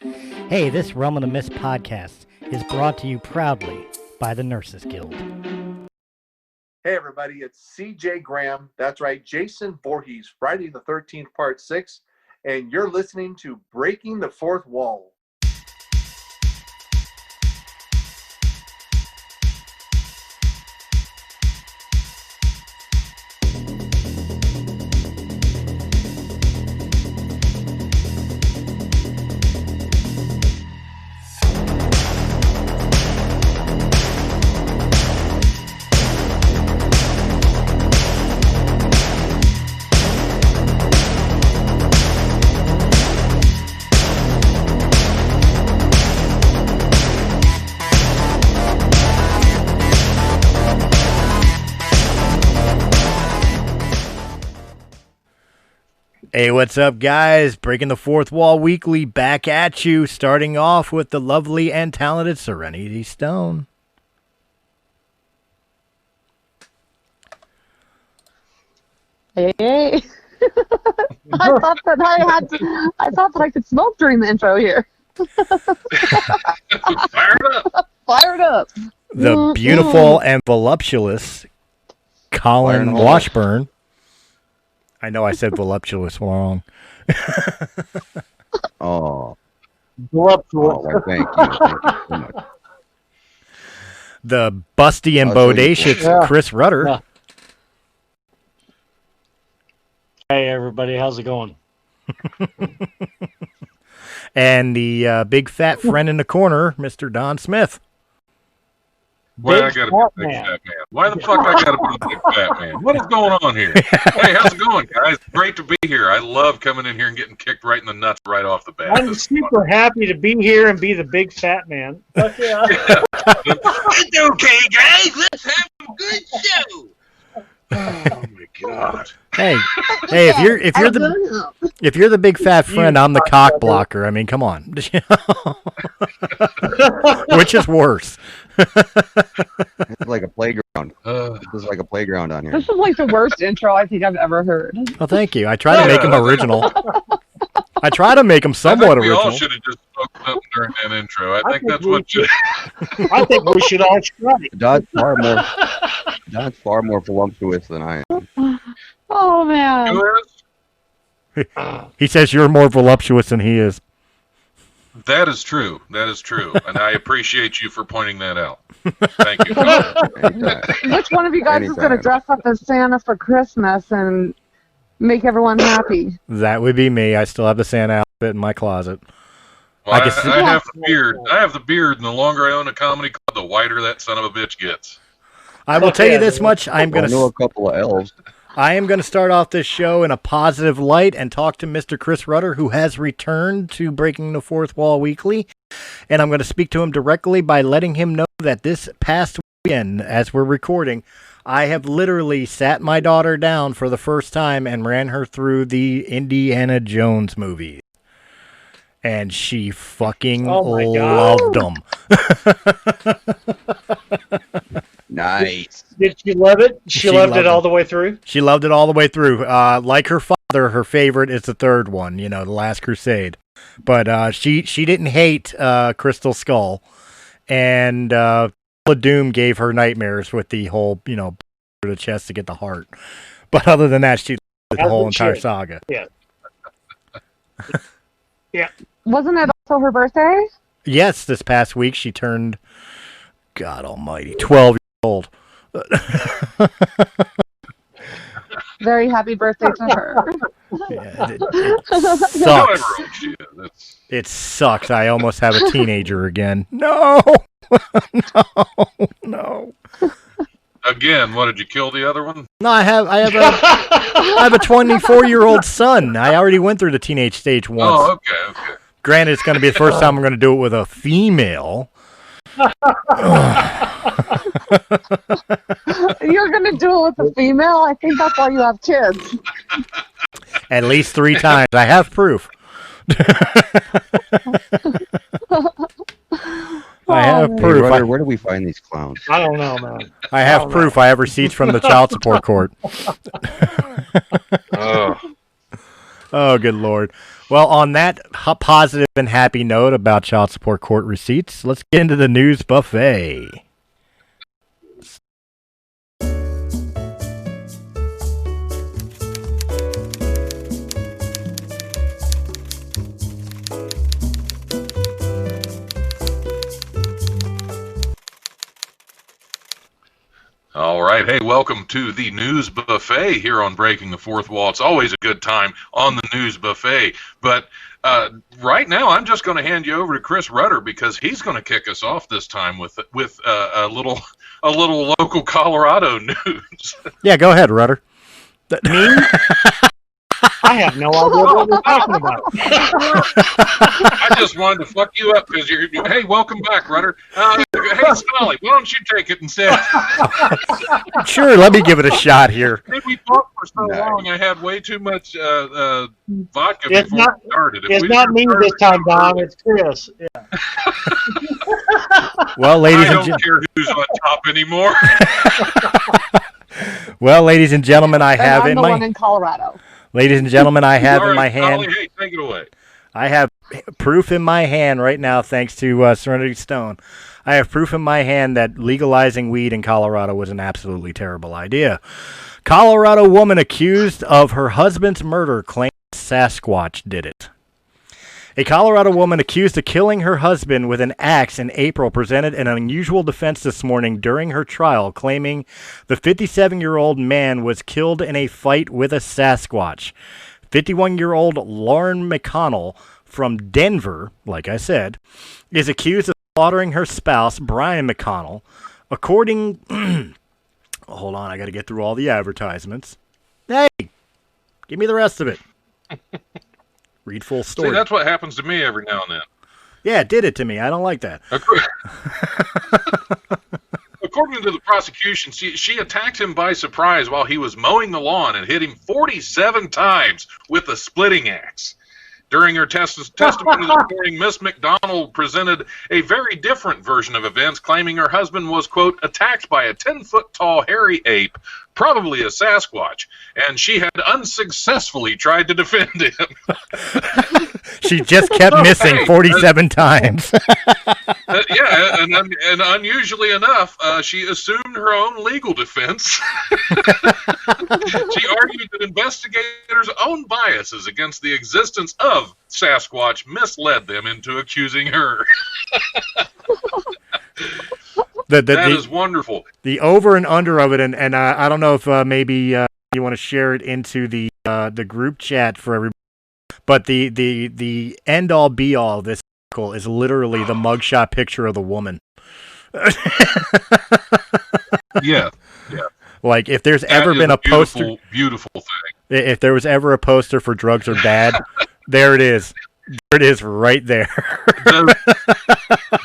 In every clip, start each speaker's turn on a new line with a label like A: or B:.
A: Hey, this Realm of the Mist podcast is brought to you proudly by the Nurses Guild.
B: Hey everybody, it's CJ Graham. That's right, Jason Voorhees, Friday the 13th, Part 6, and you're listening to Breaking the Fourth Wall.
A: Hey, what's up, guys? Breaking the Fourth Wall Weekly back at you, starting off with the lovely and talented Serenity Stone.
C: Hey. I thought that I could smoke during the intro here. Fired up.
A: The beautiful and voluptuous Colin Washburn. I know I said voluptuous wrong.
D: Oh.
E: Voluptuous.
D: Well, thank you. Thank you so much.
A: The busty and bodacious Chris Rudder.
E: Yeah. Hey, everybody. How's it going?
A: And the big fat friend in the corner, Mr. Don Smith.
F: Why I
E: Big
F: gotta
E: fat
F: be a big
E: man.
F: fat man? Why the fuck I gotta be a big fat man? What is going on here? Hey, how's it going, guys? Great to be here. I love coming in here and getting kicked right in the nuts right off the bat.
E: I'm
F: This is
E: super happy to be here and be the big fat man. Fuck yeah.
F: It's okay, guys. Let's have a good show. Oh my god.
A: Hey, if you're the big fat friend, I'm the cock blocker. I mean, come on. Which is worse?
D: It's like a playground. This is like a playground on here.
C: This is like the worst intro I think I've ever heard.
A: Well, thank you. I try to make them original. I try to make them somewhat
F: we
A: original.
F: all should have just spoken up during that intro. I think that's what should.
E: I think we should all try.
D: Don's far more voluptuous than I am.
C: Oh, man.
F: Who is?
A: He says you're more voluptuous than he is.
F: That is true. That is true, and I appreciate you for pointing that out. Thank you.
D: Anytime.
C: Which one of you guys is going to
D: Anytime.
C: dress up as Santa for Christmas and make everyone happy?
A: That would be me. I still have the Santa outfit in my closet.
F: Well,
A: I
F: I,
A: can see-
F: I have the beard. I have the beard, and the longer I own a comedy club, the whiter that son of a bitch gets.
A: I will tell you this much.
D: I know a couple of elves.
A: I am going to start off this show in a positive light and talk to Mr. Chris Rudder, who has returned to Breaking the Fourth Wall Weekly. And I'm going to speak to him directly by letting him know that this past weekend, as we're recording, I have literally sat my daughter down for the first time and ran her through the Indiana Jones movies. And she fucking
E: Oh my God.
A: loved them.
D: Nice.
E: Did she love it? She loved
A: loved
E: it all the way through?
A: She loved it all the way through. Like her father, her favorite is the third one, The Last Crusade. But she didn't hate Crystal Skull. And Doom gave her nightmares with the whole, the chest to get the heart. But other than that, she loved the
E: As
A: whole
E: it
A: entire
E: should.
A: saga.
E: Yeah.
C: Wasn't it also her birthday?
A: Yes, this past week she turned, God almighty, 12 years old.
C: Very happy birthday to her.
A: Yeah, it
F: However
A: sucks.
F: old she is, it's-
A: It sucks. I almost have a teenager again. No, no.
F: Again, what, did you kill the other one?
A: No, I have a 24-year-old son. I already went through the teenage stage once.
F: Oh, okay.
A: Granted, it's going to be the first time I'm going to do it with a female.
C: You're going to do it with a female? I think that's why you have kids.
A: At least 3 times. I have proof. I have
C: man.
D: Hey,
A: proof.
D: Rudder, where do we find these clowns?
E: I don't know, man.
A: I have proof. I have receipts from the child support court.
F: Oh.
A: Oh, good Lord. Well, on that positive and happy note about child support court receipts, let's get into the news buffet.
F: All right. Hey, welcome to the News Buffet here on Breaking the Fourth Wall. It's always a good time on the News Buffet. But right now, I'm just going to hand you over to Chris Rudder because he's going to kick us off this time with a little local Colorado news.
A: Yeah, go ahead, Rudder.
E: Me? I have no idea what we're talking about.
F: I just wanted to fuck you up because you're. Hey, welcome back, Rudder. Hey, Stolle, why don't you take it instead?
A: Sure, let me give it a shot here.
F: We talked for so long. I had way too much vodka
E: It's
F: before
E: not-
F: we started. If
E: It's
F: we
E: not
F: just
E: me
F: started
E: this time,
F: early,
E: Don. It's Chris. Yeah.
A: Well, ladies
F: I
A: and
F: don't care who's on top anymore.
A: ladies and gentlemen, I have
C: I'm
A: in
C: the
A: my
C: one in Colorado.
A: ladies and gentlemen, I have
F: All
A: in my
F: right,
A: hand.
F: Stolle, hey, take it away.
A: I have proof in my hand right now, thanks to Serenity Stone. I have proof in my hand that legalizing weed in Colorado was an absolutely terrible idea. Colorado woman accused of her husband's murder claims Sasquatch did it. A Colorado woman accused of killing her husband with an axe in April presented an unusual defense this morning during her trial, claiming the 57-year-old man was killed in a fight with a Sasquatch. 51-year-old Lauren McConnell from Denver, like I said, is accused of slaughtering her spouse, Brian McConnell. According... Hold on, I got to get through all the advertisements. Hey, give me the rest of it. Read full story.
F: See, that's what happens to me every now and then.
A: Yeah, it did it to me. I don't like that.
F: According to the prosecution, she attacked him by surprise while he was mowing the lawn and hit him 47 times with a splitting axe. During her testimony this morning, Miss McDonald presented a very different version of events, claiming her husband was, quote, attacked by a 10-foot-tall hairy ape, probably a Sasquatch, and she had unsuccessfully tried to defend him.
A: She just kept missing 47 times.
F: Yeah, and unusually enough, she assumed her own legal defense. She argued that investigators' own biases against the existence of Sasquatch misled them into accusing her. That is wonderful.
A: The over and under of it, and I don't know if maybe you want to share it into the group chat for everybody, but the end all be all of this article is literally the mugshot picture of the woman.
F: Yeah.
A: Like if there's
F: That
A: ever
F: is
A: been a poster,
F: beautiful thing.
A: if there was ever a poster for drugs are bad, there it is. There it is, right there.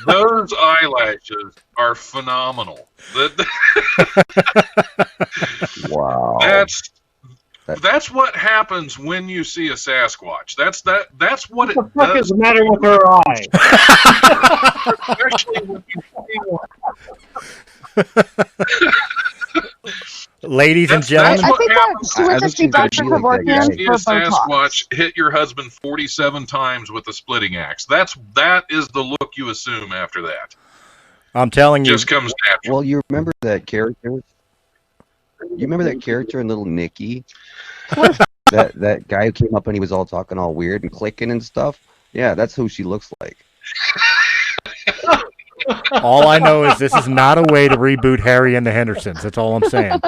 F: Those eyelashes are phenomenal.
D: Wow.
F: That's what happens when you see a Sasquatch. That's what it
E: What the fuck
F: does.
E: is the matter with her eye?
F: Especially when you see one.
A: Ladies and
F: That's
A: gentlemen,
C: I
F: what
C: think that
F: happens.
C: she would
D: I
C: just
D: think
C: be
D: she's
C: Dr.
D: gonna be like that,
C: Kevorkian
F: See
C: for
F: a
C: Botox.
F: Sasquatch hit your husband 47 times with a splitting axe. That is the look you assume after that.
A: I'm telling you,
F: Just comes natural.
D: Well, you remember that character? You remember that character in Little Nicky? that guy who came up and he was all talking all weird and clicking and stuff? Yeah, that's who she looks like.
A: all I know is this is not a way to reboot Harry and the Hendersons. That's all I'm saying.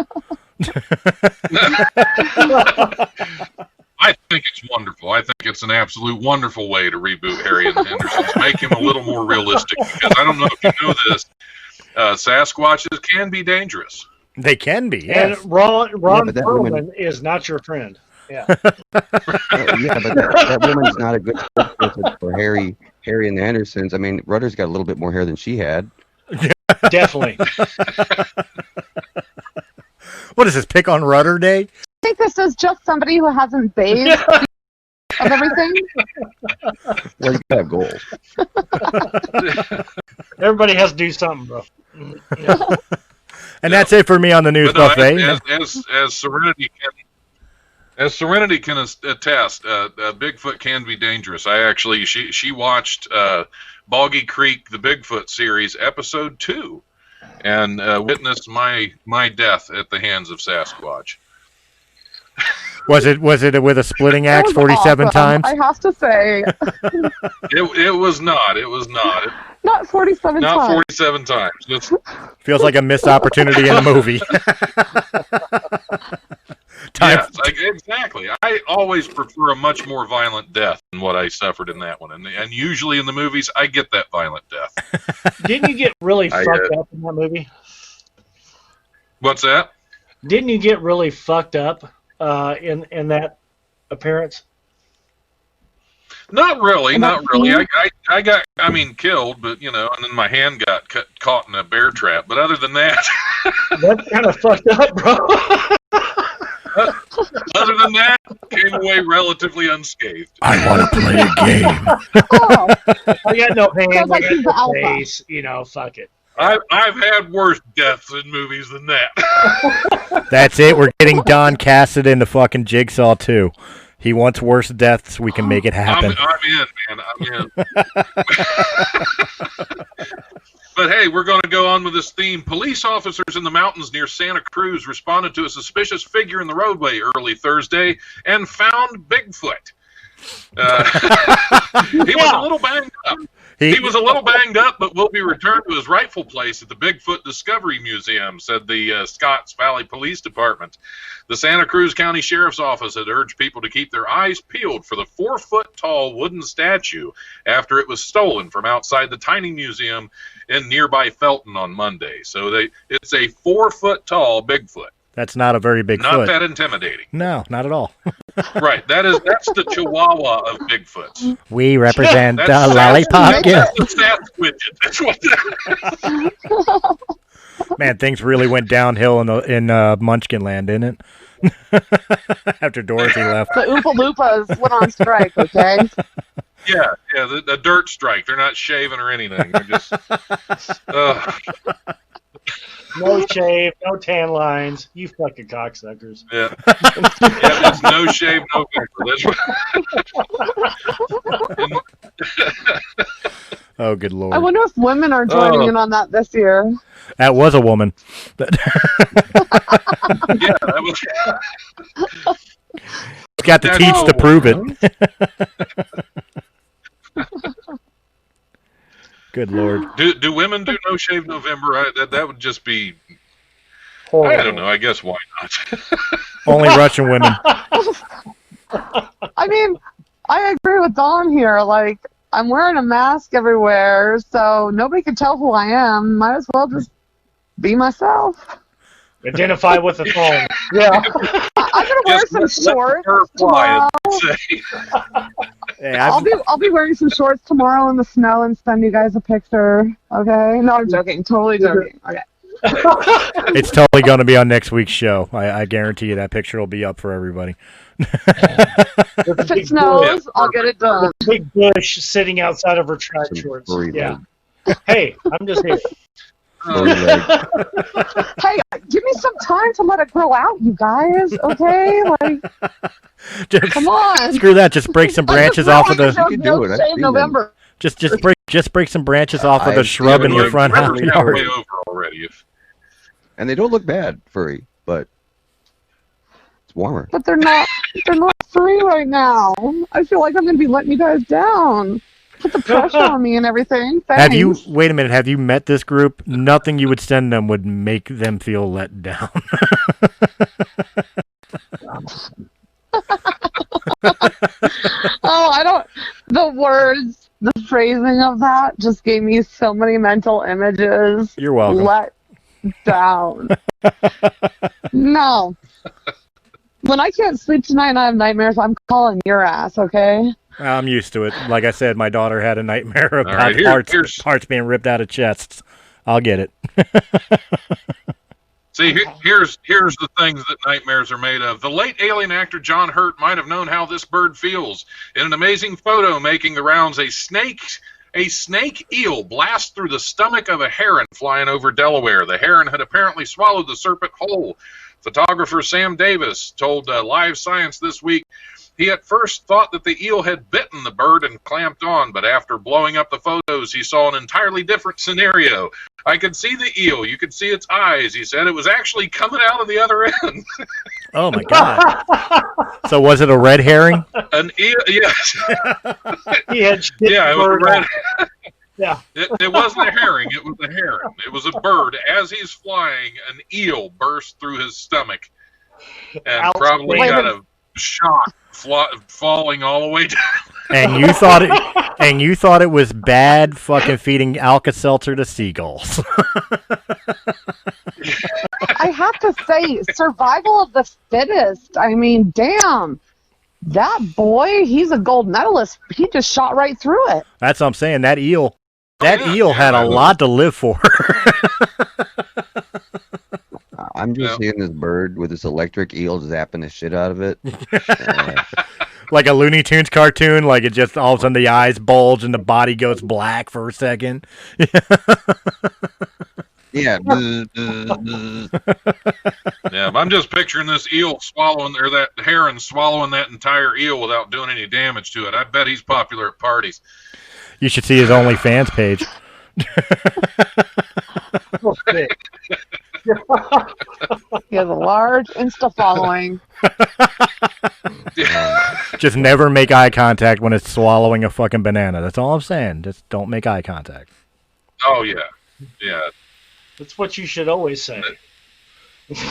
F: I think it's wonderful. I think it's an absolute wonderful way to reboot Harry and the Hendersons. Make him a little more realistic. Because I don't know if you know this, Sasquatches can be dangerous.
A: They can be, yes.
E: And Ron
D: but that
E: Perlman
D: woman-
E: is not your friend. Yeah.
D: Yeah, but that woman's not a good spokesperson for Harry and the Hendersons. I mean, Rudder's got a little bit more hair than she had.
E: Definitely.
A: What is this, pick on Rudder Day?
C: I think this is just somebody who hasn't bathed of everything.
D: Well, you gotta have goals.
E: Everybody has to do something, bro.
A: And that's it for me on the news
F: But no,
A: buffet.
F: as Serenity can As Serenity can attest, Bigfoot can be dangerous. She watched Boggy Creek, the Bigfoot series, episode 2, and witnessed my death at the hands of Sasquatch.
A: Was it with a splitting axe 47 times?
C: I have to say.
F: It was not. It was not.
C: Not 47 times.
F: Not 47 times.
A: Feels like a missed opportunity in a movie.
F: Yes, exactly. I always prefer a much more violent death than what I suffered in that one. And usually in the movies, I get that violent death.
E: Didn't you get really fucked up in that movie?
F: What's that?
E: Didn't you get really fucked up in that appearance?
F: Not really, not really. I got, killed, but, and then my hand got caught in a bear trap. But other than that...
E: That's kind of fucked up, bro.
F: Other than that, came away relatively unscathed.
A: I want to play a game.
E: I got no hands,
C: Like
E: I
C: he's
E: got no
C: the alpha.
E: face, fuck it.
F: I've had worse deaths in movies than that.
A: That's it. We're getting Don Cassidy into fucking Jigsaw 2. He wants worse deaths. We can make it happen.
F: I'm in, man. I'm in. But hey, we're going to go on with this theme. Police officers in the mountains near Santa Cruz responded to a suspicious figure in the roadway early Thursday and found Bigfoot. He was a little banged up. He was a little banged up, but will be returned to his rightful place at the Bigfoot Discovery Museum, said the Scotts Valley Police Department. The Santa Cruz County Sheriff's Office had urged people to keep their eyes peeled for the 4-foot-tall wooden statue after it was stolen from outside the tiny museum in nearby Felton on Monday. So it's a 4-foot-tall Bigfoot.
A: That's not a very big
F: Not
A: foot.
F: that intimidating.
A: No, not at all.
F: Right. That's the Chihuahua of Bigfoots.
A: We represent the
F: That's
A: lollipop. Yeah.
F: That's the stats widget. That's what that is.
A: Man, things really went downhill in Munchkin Land, didn't it? After Dorothy left.
C: The Oompa Loompas went on strike, okay?
F: Yeah, the dirt strike. They're not shaving or anything. They're just...
E: No shave, no tan lines. You fucking cocksuckers.
F: Yeah. It's no shave November.
A: Oh, good Lord.
C: I wonder if women are joining in on that this year.
A: That was a woman.
F: Yeah, that was...
A: Got the teats to prove it. Good Lord.
F: Do women do no shave November? That would just be...
E: Horrible.
F: I don't know. I guess why not?
A: Only Russian women.
C: I mean, I agree with Dawn here. Like, I'm wearing a mask everywhere, so nobody can tell who I am. Might as well just be myself.
E: Identify with the phone. Yeah.
C: I'm gonna wear some shorts tomorrow.
A: Hey,
C: I'll be wearing some shorts tomorrow in the snow and send you guys a picture. Okay? No, I'm joking. Totally joking. Okay.
A: It's totally going to be on next week's show. I guarantee you that picture will be up for everybody.
C: If it snows, I'll get it done.
E: Big bush sitting outside of her track shorts. Yeah. Hey, I'm just here.
C: Hey, give me some time to let it grow out, you guys. Okay, come on.
A: Screw that. Just break some branches off of the.
D: You can do it.
C: November.
A: Just break some branches off of the shrub in your front house.
F: Way over already.
D: And they don't look bad, furry, but it's warmer.
C: But they're not free right now. I feel like I'm gonna be letting you guys down. Put the pressure on me and everything. Thanks.
A: Wait a minute, have you met this group? Nothing you would send them would make them feel let down.
C: The words, the phrasing of that just gave me so many mental images.
A: You're welcome.
C: Let down. No. When I can't sleep tonight and I have nightmares, I'm calling your ass, okay?
A: I'm used to it. Like I said, my daughter had a nightmare about
F: right,
A: parts being ripped out of chests. I'll get it.
F: See, here's the things that nightmares are made of. The late alien actor John Hurt might have known how this bird feels. In an amazing photo making the rounds, a snake A snake eel blasts through the stomach of a heron flying over Delaware. The heron had apparently swallowed the serpent whole. Photographer Sam Davis told Live Science this week he at first thought that the eel had bitten the bird and clamped on, but after blowing up the photos, he saw an entirely different scenario. I could see the eel. You could see its eyes. He said it was actually coming out of the other end.
A: Oh, my God. So was it a red herring?
F: An eel, yes.
E: He had shit
F: Yeah, it was a
E: bird
F: red.
E: Yeah.
F: It wasn't a herring. It was a heron. It was a bird. As he's flying, an eel burst through his stomach and probably got a shock falling all the way down.
A: And you thought it was bad fucking feeding Alka-Seltzer to seagulls.
C: I have to say, survival of the fittest. I mean, damn. That boy, he's a gold medalist. He just shot right through it.
A: That's what I'm saying. That eel had a lot to live for.
D: I'm just seeing this bird with this electric eel zapping the shit out of it.
A: Like a Looney Tunes cartoon, like it just all of a sudden the eyes bulge and the body goes black for a second.
D: Yeah.
F: Yeah, I'm just picturing this eel swallowing, or that heron swallowing that entire eel without doing any damage to it. I bet he's popular at parties.
A: You should see his OnlyFans page.
C: He has a large Insta following.
A: Just never make eye contact when it's swallowing a fucking banana. That's all I'm saying. Just don't make eye contact.
F: Oh, yeah. Yeah.
E: That's what you should always say.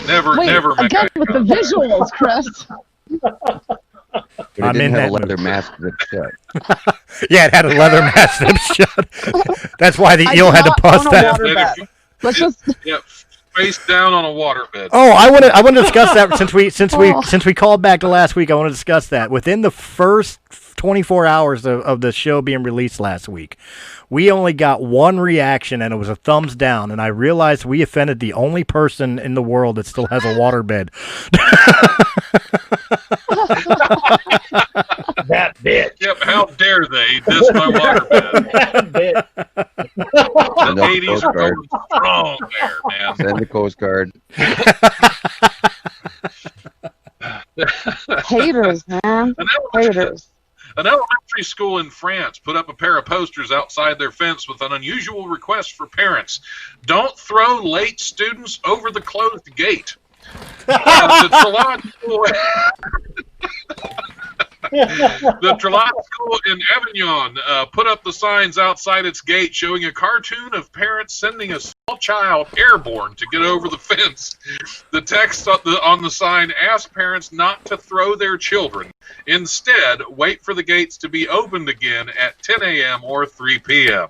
F: Never make
C: again
F: eye
C: with
F: contact.
C: the visuals, Chris.
D: But it
A: I'm in
D: didn't have a
A: that
D: leather mask that shut.
A: Yeah, it had a leather mask that shut. That's why the eel had to bust
C: on a
A: that.
C: waterbed. Let's just.
F: Yep. Face down on a waterbed.
A: Oh, I want to discuss that since we called back to last week. I want to discuss that. Within the first 24 hours of the show being released last week, we only got one reaction, and it was a thumbs down. And I realized we offended the only person in the world that still has a waterbed.
E: That bitch.
F: Yep, how dare they diss my waterbed?
E: That bitch.
F: The 80s are going strong there, man.
D: Send the Coast Guard.
C: Haters, man. Haters.
F: An elementary school in France put up a pair of posters outside their fence with an unusual request for parents. Don't throw late students over the closed gate. The Trelawney School in Avignon put up the signs outside its gate showing a cartoon of parents sending a small child airborne to get over the fence. The text on the sign asked parents not to throw their children. Instead, wait for the gates to be opened again at 10 a.m. or 3 p.m.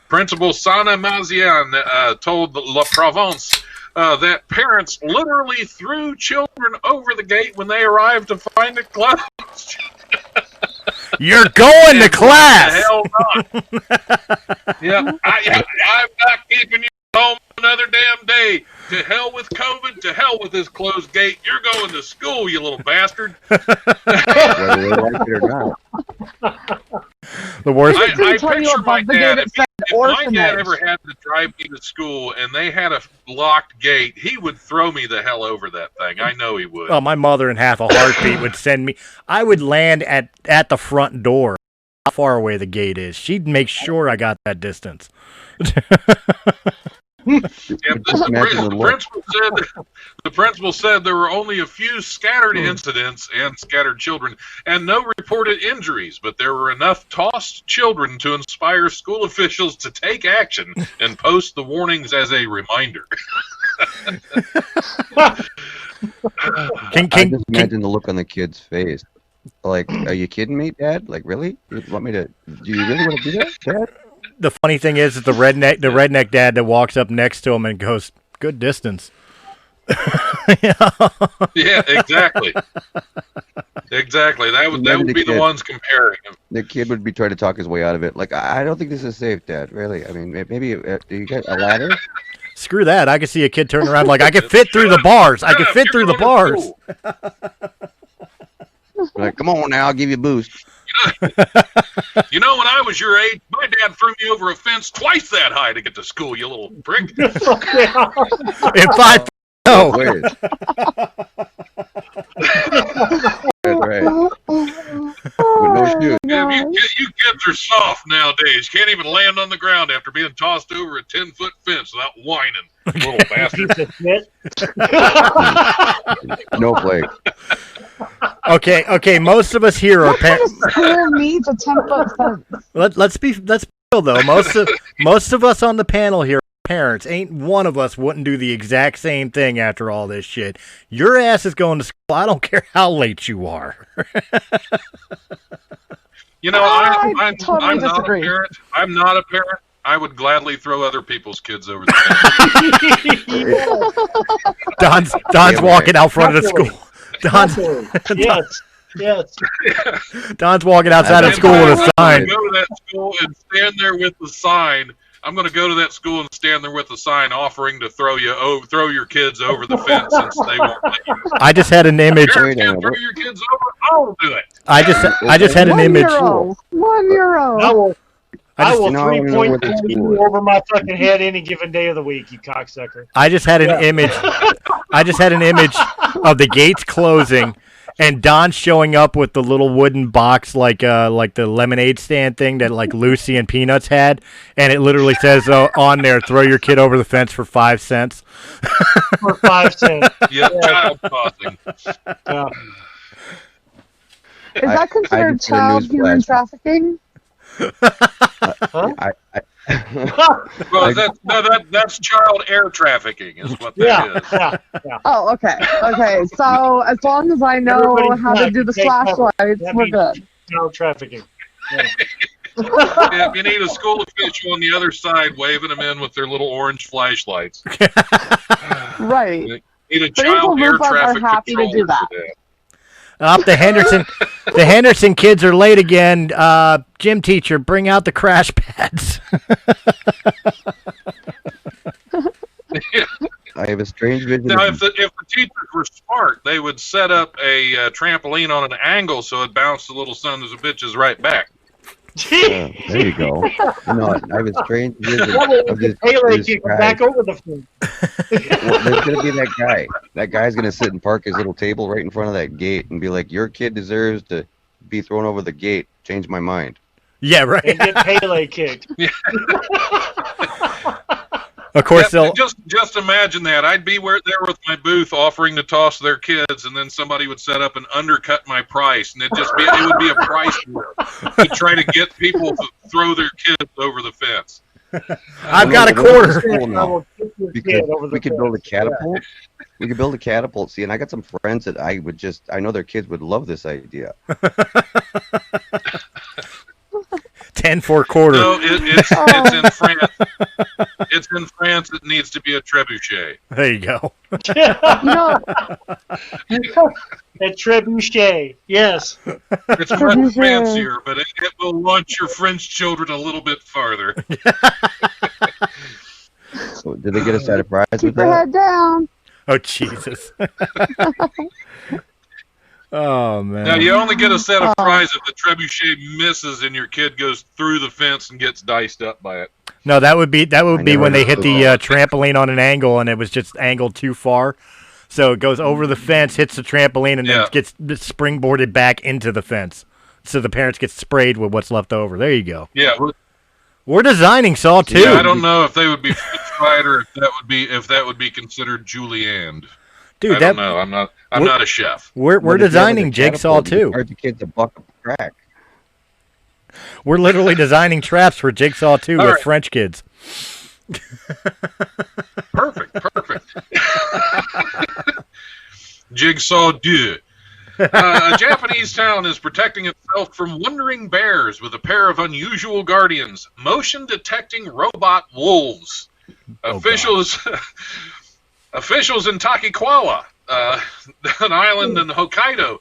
F: Principal Sana Mazian told La Provence that parents literally threw children over the gate when they arrived to find it closed.
A: You're going to class.
F: Hell not. Yeah, I'm not keeping you home another damn day. To hell with COVID. To hell with this closed gate. You're going to school, you little bastard.
D: Whether they like it or not.
A: The worst.
F: I picture my dad. If my dad ever had to drive me to school and they had a locked gate, he would throw me the hell over that thing. I know he would.
A: Oh, my mother in half a heartbeat would send me. I would land at the front door, how far away the gate is. She'd make sure I got that distance.
F: Yeah, the principal said there were only a few scattered incidents and scattered children and no reported injuries, but there were enough tossed children to inspire school officials to take action and post the warnings as a reminder.
D: I just imagine the look on the kid's face. Like, are you kidding me, Dad? Like, really? Do you really want to do that, Dad?
A: The funny thing is the redneck dad that walks up next to him and goes, "Good distance."
F: Yeah, exactly. Exactly. That would be the ones comparing him.
D: The kid would be trying to talk his way out of it. Like, I don't think this is safe, Dad. Really? I mean, maybe do you get a ladder?
A: Screw that! I could see a kid turn around like, "I can fit through the bars. I can fit through the bars."
D: Like, come on now, I'll give you a boost.
F: You know, when I was your age, my My dad threw me over a fence twice that high to get to school, you little prick.
A: In 5
D: No. Wait. That's right. With no shoes.
F: Yeah, you kids are soft nowadays. Can't even land on the ground after being tossed over a 10-foot fence without whining. Little bastard.
E: Piece of shit.
D: No Blake.
A: Okay. Most of us here are
C: What kind of school needs a 10-foot fence?
A: let's be real though. Most of us on the panel here are parents. Ain't one of us wouldn't do the exact same thing after all this shit. Your ass is going to school. I don't care how late you are.
F: You know, I'm
C: totally
F: not a
C: disagree.
F: parent. I'm not a parent. I would gladly throw other people's kids over the fence.
A: Don's walking out front of the school.
E: Yes.
A: Don's walking outside of school with a sign.
F: I'm going to go to that school and stand there with the sign. I'm going to go to that school and stand there with a sign offering to throw your kids over the fence since they won't let you.
A: I just had an image.
F: Parents can't throw your kids over. I'll do it.
A: I just had an image.
C: €1.
E: I will
D: know, I don't know what
E: 3-point
D: the
E: you
D: school is.
E: over my fucking head any given day of the week, you cocksucker.
A: I just had an image. I just had an image of the gates closing and Don showing up with the little wooden box like the lemonade stand thing that like Lucy and Peanuts had, and it literally says on there, "Throw your kid over the fence for 5 cents."
E: For 5 cents.
F: Yeah, child tossing.
E: Yeah.
C: Is that considered
D: just did a
C: child
D: news
C: human
D: flash.
C: trafficking?
F: Well, that's child air trafficking, is what that is.
E: Yeah.
C: Oh, okay. Okay, so as long as I know
E: Everybody's
C: how to
E: black,
C: do the
E: you take cover.
C: flashlights,
E: That
C: we're
E: means
C: good.
E: Child trafficking. Yeah.
F: Yeah, you need a school official on the other side waving them in with their little orange flashlights.
C: Right.
F: You need a
C: But
F: child air
C: Eagle Roofers are
F: traffic
C: happy to
F: controller
C: do that.
F: for that.
A: The Henderson kids are late again. Gym teacher, bring out the crash pads.
D: I have a strange vision.
F: Now,
D: of-
F: if the teachers were smart, they would set up a trampoline on an angle so it bounced the little sons of bitches right back.
D: there you go. No, I have a strange vision of this.
E: Pele
D: this
E: kick
D: guy.
E: back over the fence.
D: Well, there's gonna be that guy. That guy's gonna sit and park his little table right in front of that gate and be like, "Your kid deserves to be thrown over the gate." Change my mind.
A: Yeah, right.
E: And get Pele kicked.
A: Of course,
F: Yeah,
A: they'll.
F: just imagine that. I'd be there with my booth offering to toss their kids, and then somebody would set up and undercut my price, and it would be a price war to try to get people to throw their kids over the fence.
A: I've got a quarter.
D: Cool now.
E: I will kick your
D: Because
E: kid over the
D: we could build a
E: fence.
D: catapult. We could build a catapult. See, and I got some friends that I know their kids would love this idea.
A: 10 for a quarter.
F: No, it's in France. It's in France. It needs to be a trebuchet.
A: There you go.
C: No,
E: A trebuchet, yes.
F: It's much fancier, but it will launch your French children a little bit farther.
D: So, did they get a side of prize with
C: keep your
D: that?
C: head down.
A: Oh, Jesus. Oh, man.
F: Now, you only get a set of prize if the trebuchet misses and your kid goes through the fence and gets diced up by it.
A: No, that would be
D: never
A: when they
D: heard
A: hit
D: of
A: the
D: that.
A: trampoline on an angle and it was just angled too far. So it goes over the fence, hits the trampoline, and then
F: Yeah.
A: gets springboarded back into the fence. So the parents get sprayed with what's left over. There you go.
F: Yeah,
A: We're designing Saw too.
F: yeah. I don't know if they would be French fried or if that would be considered julienne.
A: Dude,
F: I don't know. I'm not a chef.
A: we're
D: But if you have
A: designing
D: a
A: Jigsaw
D: catapult, you
A: too.
D: Charge the kids a buck of crack.
A: We're literally designing traps for Jigsaw 2
F: All
A: with
F: right.
A: French kids.
F: Perfect. Jigsaw 2. A Japanese town is protecting itself from wandering bears with a pair of unusual guardians, motion-detecting robot wolves.
A: Oh,
F: Officials in Takigawa, an island in Hokkaido,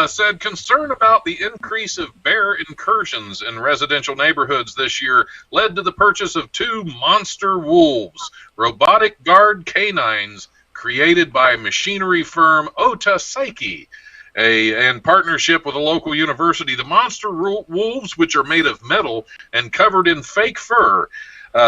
F: said concern about the increase of bear incursions in residential neighborhoods this year led to the purchase of 2 monster wolves, robotic guard canines created by machinery firm Ota Seiki, In partnership with a local university, the monster wolves, which are made of metal and covered in fake fur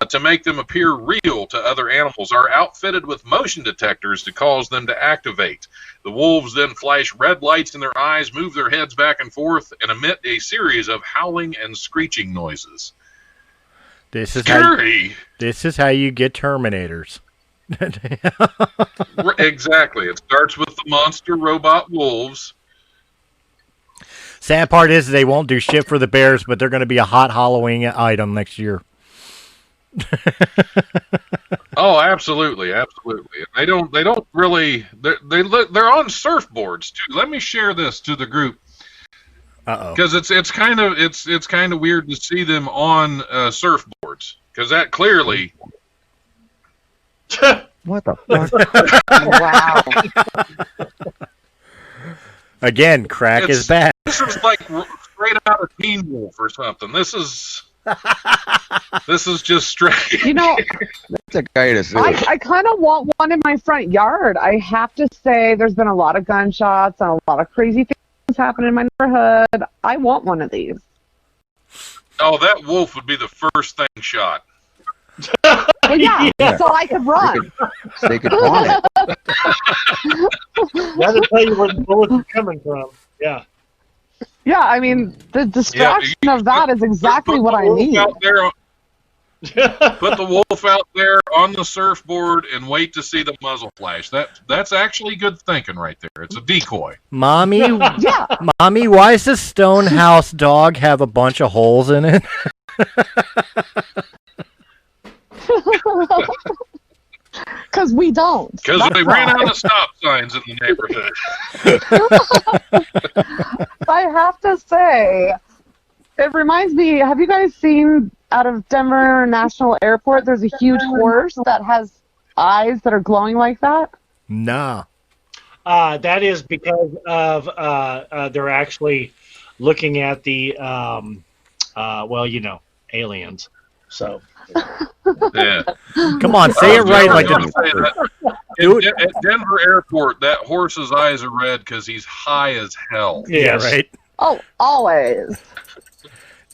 F: to make them appear real to other animals, are outfitted with motion detectors to cause them to activate. The wolves then flash red lights in their eyes, move their heads back and forth, and emit a series of howling and screeching noises.
A: This is
F: Scary.
A: This is how you get Terminators.
F: Exactly. It starts with the monster robot wolves.
A: Sad part is they won't do shit for the bears, but they're going to be a hot Halloween item next year.
F: Oh, absolutely, absolutely. They don't really. They're on surfboards too. Let me share this to the group. Because it's kind of weird to see them on surfboards, because that clearly.
D: What the fuck?
C: Wow.
A: Again, crack is bad.
F: This is like straight out of Teen Wolf or something. This is just straight.
C: You know,
D: That's a guy to say.
C: I kind of want one in my front yard. I have to say, there's been a lot of gunshots and a lot of crazy things happening in my neighborhood. I want one of these.
F: Oh, that wolf would be the first thing shot.
C: Well, yeah, so I could run.
D: They could want it.
E: That'll tell you where the bullets are coming from. Yeah.
C: Yeah, I mean, the distraction of that is exactly
F: put
C: what
F: the
C: I
F: wolf
C: need.
F: out there- Put the wolf out there on the surfboard and wait to see the muzzle flash. That's actually good thinking right there. It's a decoy.
A: Mommy,
C: Yeah.
A: Mommy, why does the Stonehouse dog have a bunch of holes in it?
C: Because we don't.
F: Because
C: That's
F: they ran
C: why.
F: out of stop signs in the neighborhood.
C: I have to say, it reminds me, have you guys seen out of Denver National Airport, there's a huge horse that has eyes that are glowing like that?
A: Nah.
E: That is because of they're actually looking at the aliens. So
F: Yeah.
A: Come on, say it right like
F: Denver,
A: the.
F: at Denver Airport, that horse's eyes are red because he's high as hell.
E: yes.
A: Yeah, right.
C: Oh, always.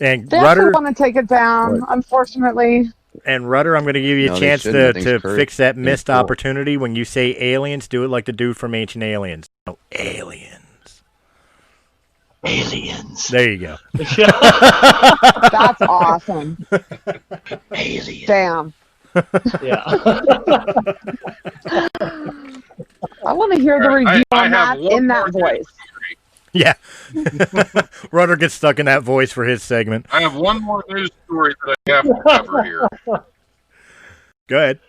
A: And
C: They
A: Rudder,
C: actually want to take it down, unfortunately.
A: I'm going to give you a
D: No, they
A: chance
D: shouldn't.
A: to
D: Nothing's correct.
A: fix that missed
D: Cool.
A: opportunity. When you say aliens, do it like the dude from Ancient Aliens. No, aliens.
E: Aliens.
A: There you go.
C: That's awesome.
E: Aliens.
C: Damn.
E: Yeah.
C: I want to hear the review
F: I
C: on
F: have
C: that
F: one
C: in
F: more
C: that voice.
A: Yeah. Rudder gets stuck in that voice for his segment.
F: I have one more news story that I have to cover here.
A: Go ahead.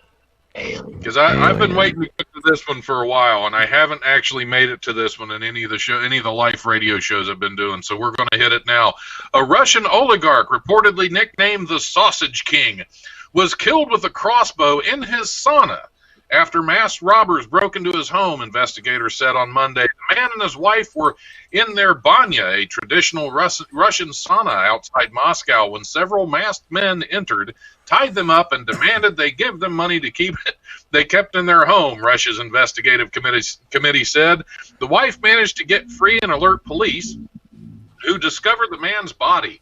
F: Because I've been waiting to get to this one for a while, and I haven't actually made it to this one in any of the live radio shows I've been doing. So we're going to hit it now. A Russian oligarch, reportedly nicknamed the Sausage King, was killed with a crossbow in his sauna after masked robbers broke into his home. Investigators said on Monday the man and his wife were in their banya, a traditional Russian sauna outside Moscow, when several masked men entered, tied them up, and demanded they give them money to keep it they kept in their home, Russia's investigative committee said. The wife managed to get free and alert police, who discovered the man's body.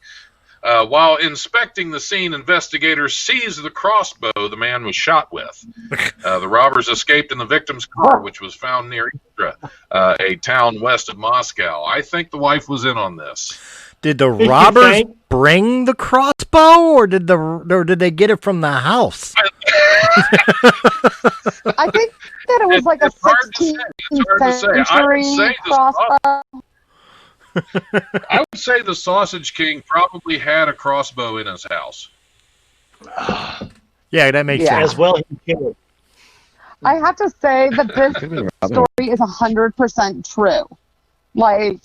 F: While inspecting the scene, investigators seized the crossbow the man was shot with. The robbers escaped in the victim's car, which was found near Istra, a town west of Moscow. I think the wife was in on this.
A: Did the robbers bring the crossbow, or did they get it from the house?
C: I think that it was like a
F: It's hard to say.
C: 16th
F: It's hard to say. I would
C: century
F: say the
C: crossbow.
F: I would say the Sausage King probably had a crossbow in his house.
A: Yeah, that makes
C: Yeah.
A: sense.
E: As well, he killed.
C: I have to say that this
D: Could've been Robin.
C: story is 100% true. Like,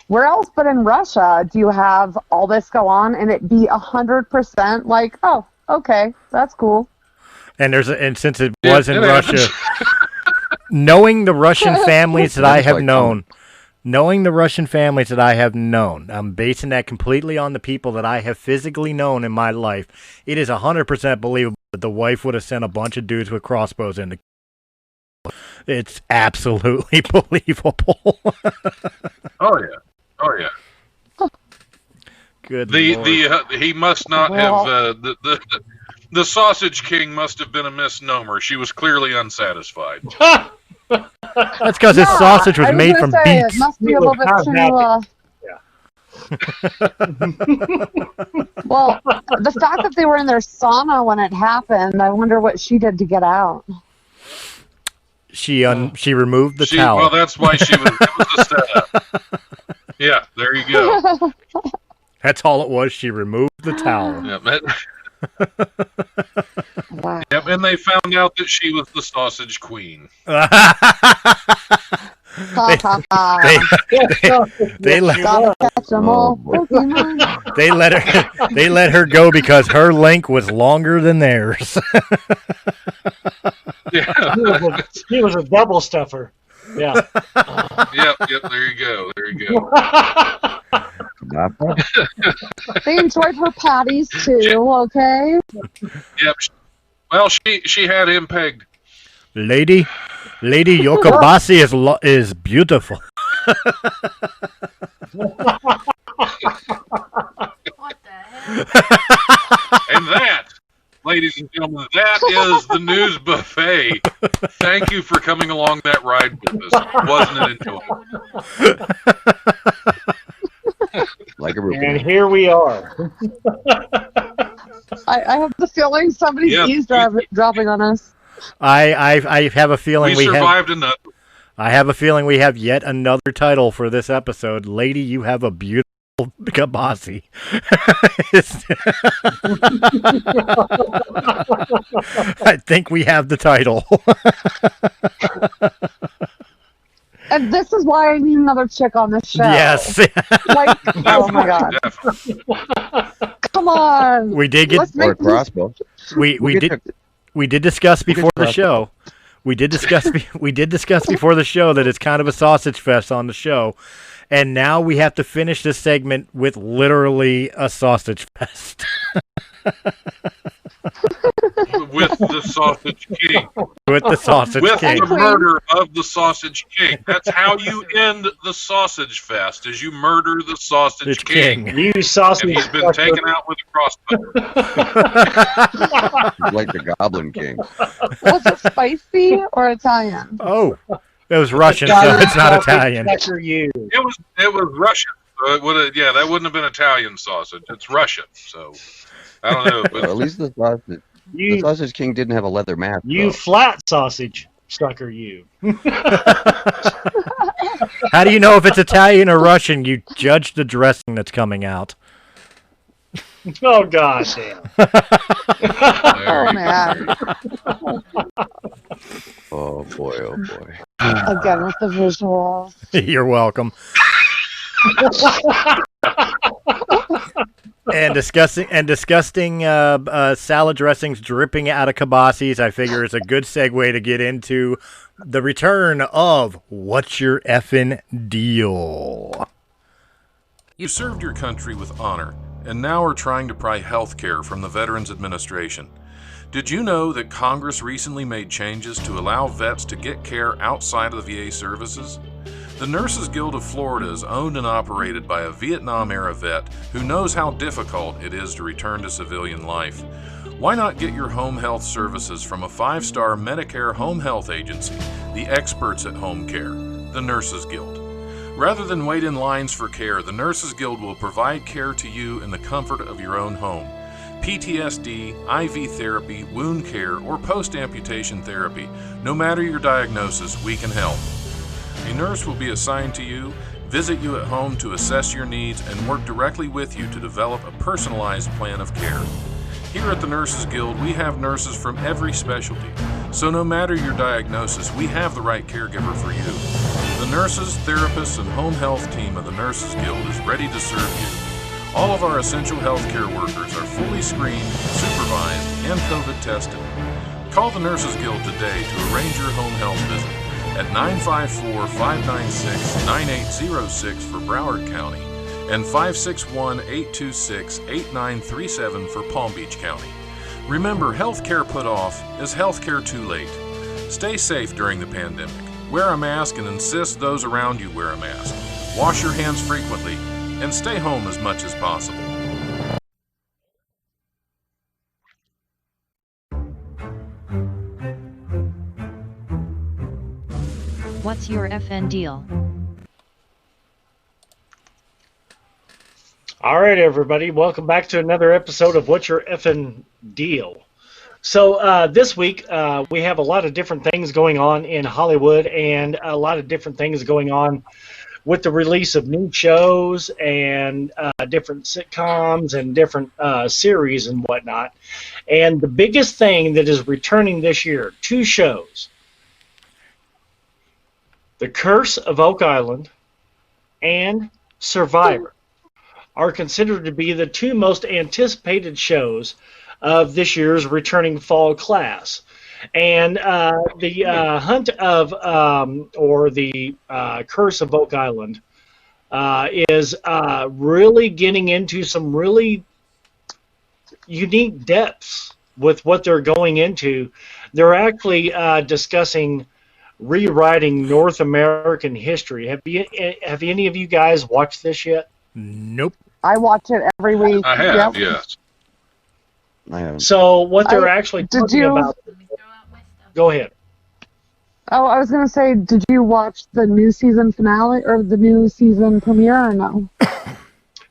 C: where else but in Russia do you have all this go on and it be 100% like, oh, okay, that's cool.
A: And since it was in
F: it
A: Russia,
F: happens.
A: knowing the Russian families that I
D: Sounds
A: have
D: like
A: known, I'm basing that completely on the people that I have physically known in my life. It is 100% believable that the wife would have sent a bunch of dudes with crossbows in to It's absolutely believable.
F: Oh yeah. Oh yeah.
A: Good Lord.
F: He must not have the Sausage King must have been a misnomer. She was clearly unsatisfied.
A: That's because his sausage was made from beets.
C: It must be a little bit too. Well, the fact that they were in their sauna when it happened, I wonder what she did to get out.
A: She removed the towel.
F: Well, that's why she was. It was a setup. Yeah, there you go.
A: That's all it was. She removed the towel.
C: Wow.
F: Yep, and they found out that she was the Sausage Queen.
A: They let
C: catch 'em all.
A: They let her go because her link was longer than theirs.
F: Yeah.
E: He was a double stuffer. Yeah.
F: Yep, there you go.
C: They enjoyed her patties too, okay?
F: Yep. Well, she had him pegged.
A: Lady Yokobasi is beautiful.
G: What the hell?
F: And that, ladies and gentlemen, that is the news buffet. Thank you for coming along that ride with us. Wasn't it enjoyable?
D: Like a roof.
E: And here we are.
C: I have the feeling somebody's eavesdropping on us.
A: I have a feeling
F: we survived another.
A: I have a feeling we have yet another title for this episode. Lady, you have a beautiful kabasi. I think we have the title.
C: And this is why I need another chick on this show.
A: Yes.
C: Like, oh my god. Come on.
A: We did get
D: Or a crossbow.
A: we did discuss before the show. We did discuss before the show that it's kind of a sausage fest on the show. And now we have to finish this segment with literally a sausage fest.
F: With the Sausage King.
A: With the Sausage King.
F: With the murder of the Sausage King. That's how you end the Sausage Fest, is you murder the Sausage King.
E: You sausage.
F: And he's been taken out with a crossbow.
D: Like the Goblin King.
C: Was it spicy or Italian?
A: Oh, it was Russian, so it's not Italian.
E: You.
F: It was Russian. So it would have, that wouldn't have been Italian sausage. It's Russian. So I don't know. But
D: Well, at least the Sausage King didn't have a leather mask.
E: You
D: though.
E: flat sausage sucker, you.
A: How do you know if it's Italian or Russian? You judge the dressing that's coming out.
E: Oh, gosh, damn.
C: Oh, man.
D: Oh boy, oh boy.
C: Again with the visuals.
A: You're welcome. And disgusting salad dressings dripping out of kibasis, I figure is a good segue to get into the return of What's Your Effin' Deal?
H: You served your country with honor, and now are trying to pry health care from the Veterans Administration. Did you know that Congress recently made changes to allow vets to get care outside of the VA services? The Nurses Guild of Florida is owned and operated by a Vietnam-era vet who knows how difficult it is to return to civilian life. Why not get your home health services from a 5-star Medicare home health agency, the experts at home care, the Nurses Guild? Rather than wait in lines for care, the Nurses Guild will provide care to you in the comfort of your own home. PTSD, IV therapy, wound care, or post-amputation therapy, no matter your diagnosis, we can help. A nurse will be assigned to you, visit you at home to assess your needs, and work directly with you to develop a personalized plan of care. Here at the Nurses Guild, we have nurses from every specialty, so no matter your diagnosis, we have the right caregiver for you. The nurses, therapists, and home health team of the Nurses Guild is ready to serve you. All of our essential healthcare workers are fully screened, supervised, and COVID tested. Call the Nurses Guild today to arrange your home health visit at 954-596-9806 for Broward County and 561-826-8937 for Palm Beach County. Remember, healthcare put off is healthcare too late. Stay safe during the pandemic. Wear a mask and insist those around you wear a mask. Wash your hands frequently and stay home as much as possible.
I: What's your FN deal?
E: All right, everybody. Welcome back to another episode of What's Your Effin' Deal? So this week we have a lot of different things going on in Hollywood and a lot of different things going on with the release of new shows and different sitcoms and different series and whatnot. And the biggest thing that is returning this year, 2 shows, The Curse of Oak Island and Survivor, are considered to be the 2 most anticipated shows of this year's returning fall class. And the Hunt of, or the Curse of Oak Island is really getting into some really unique depths with what they're going into. They're actually discussing rewriting North American history. Have any of you guys watched this yet?
A: Nope.
C: I watch it every week.
F: I have,
C: Yep.
F: yes.
D: I haven't.
E: So what they're actually talking about...
G: Let me throw out my stuff.
E: Go ahead.
C: Oh, I was going to say, did you watch the new season finale or the new season premiere or no?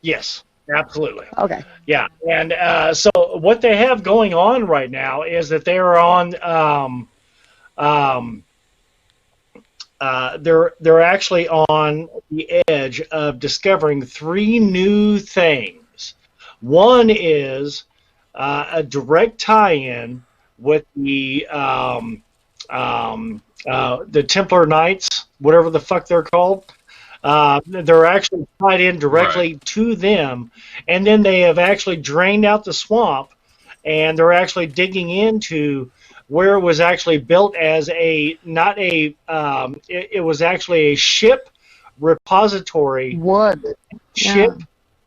E: Yes, absolutely.
C: Okay.
E: Yeah, and so what they have going on right now is that they are on... they're actually on the edge of discovering 3 new things. One is a direct tie-in with the Templar Knights, whatever the fuck they're called. They're actually tied in directly to them, and then they have actually drained out the swamp, and they're actually digging into where it was actually built as it was actually a ship repository.
C: Wood.
E: Ship,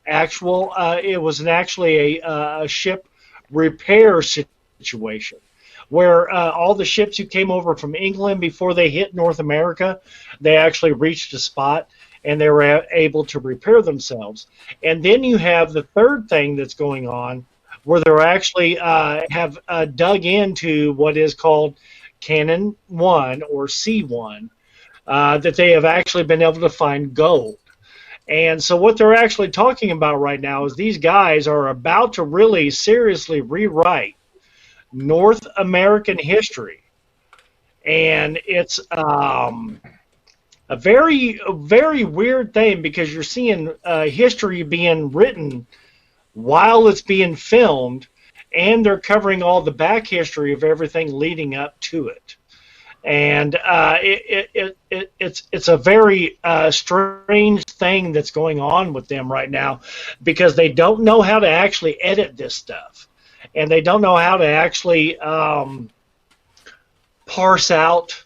E: actual, it was actually a ship repair situation where all the ships who came over from England before they hit North America, they actually reached a spot and they were able to repair themselves. And then you have the third thing that's going on, where they're actually have dug into what is called Canon 1 or C1, that they have actually been able to find gold. And so what they're actually talking about right now is these guys are about to really seriously rewrite North American history. And it's a very, very weird thing because you're seeing history being written while it's being filmed, and they're covering all the back history of everything leading up to it. And it's a very strange thing that's going on with them right now because they don't know how to actually edit this stuff, and they don't know how to actually parse out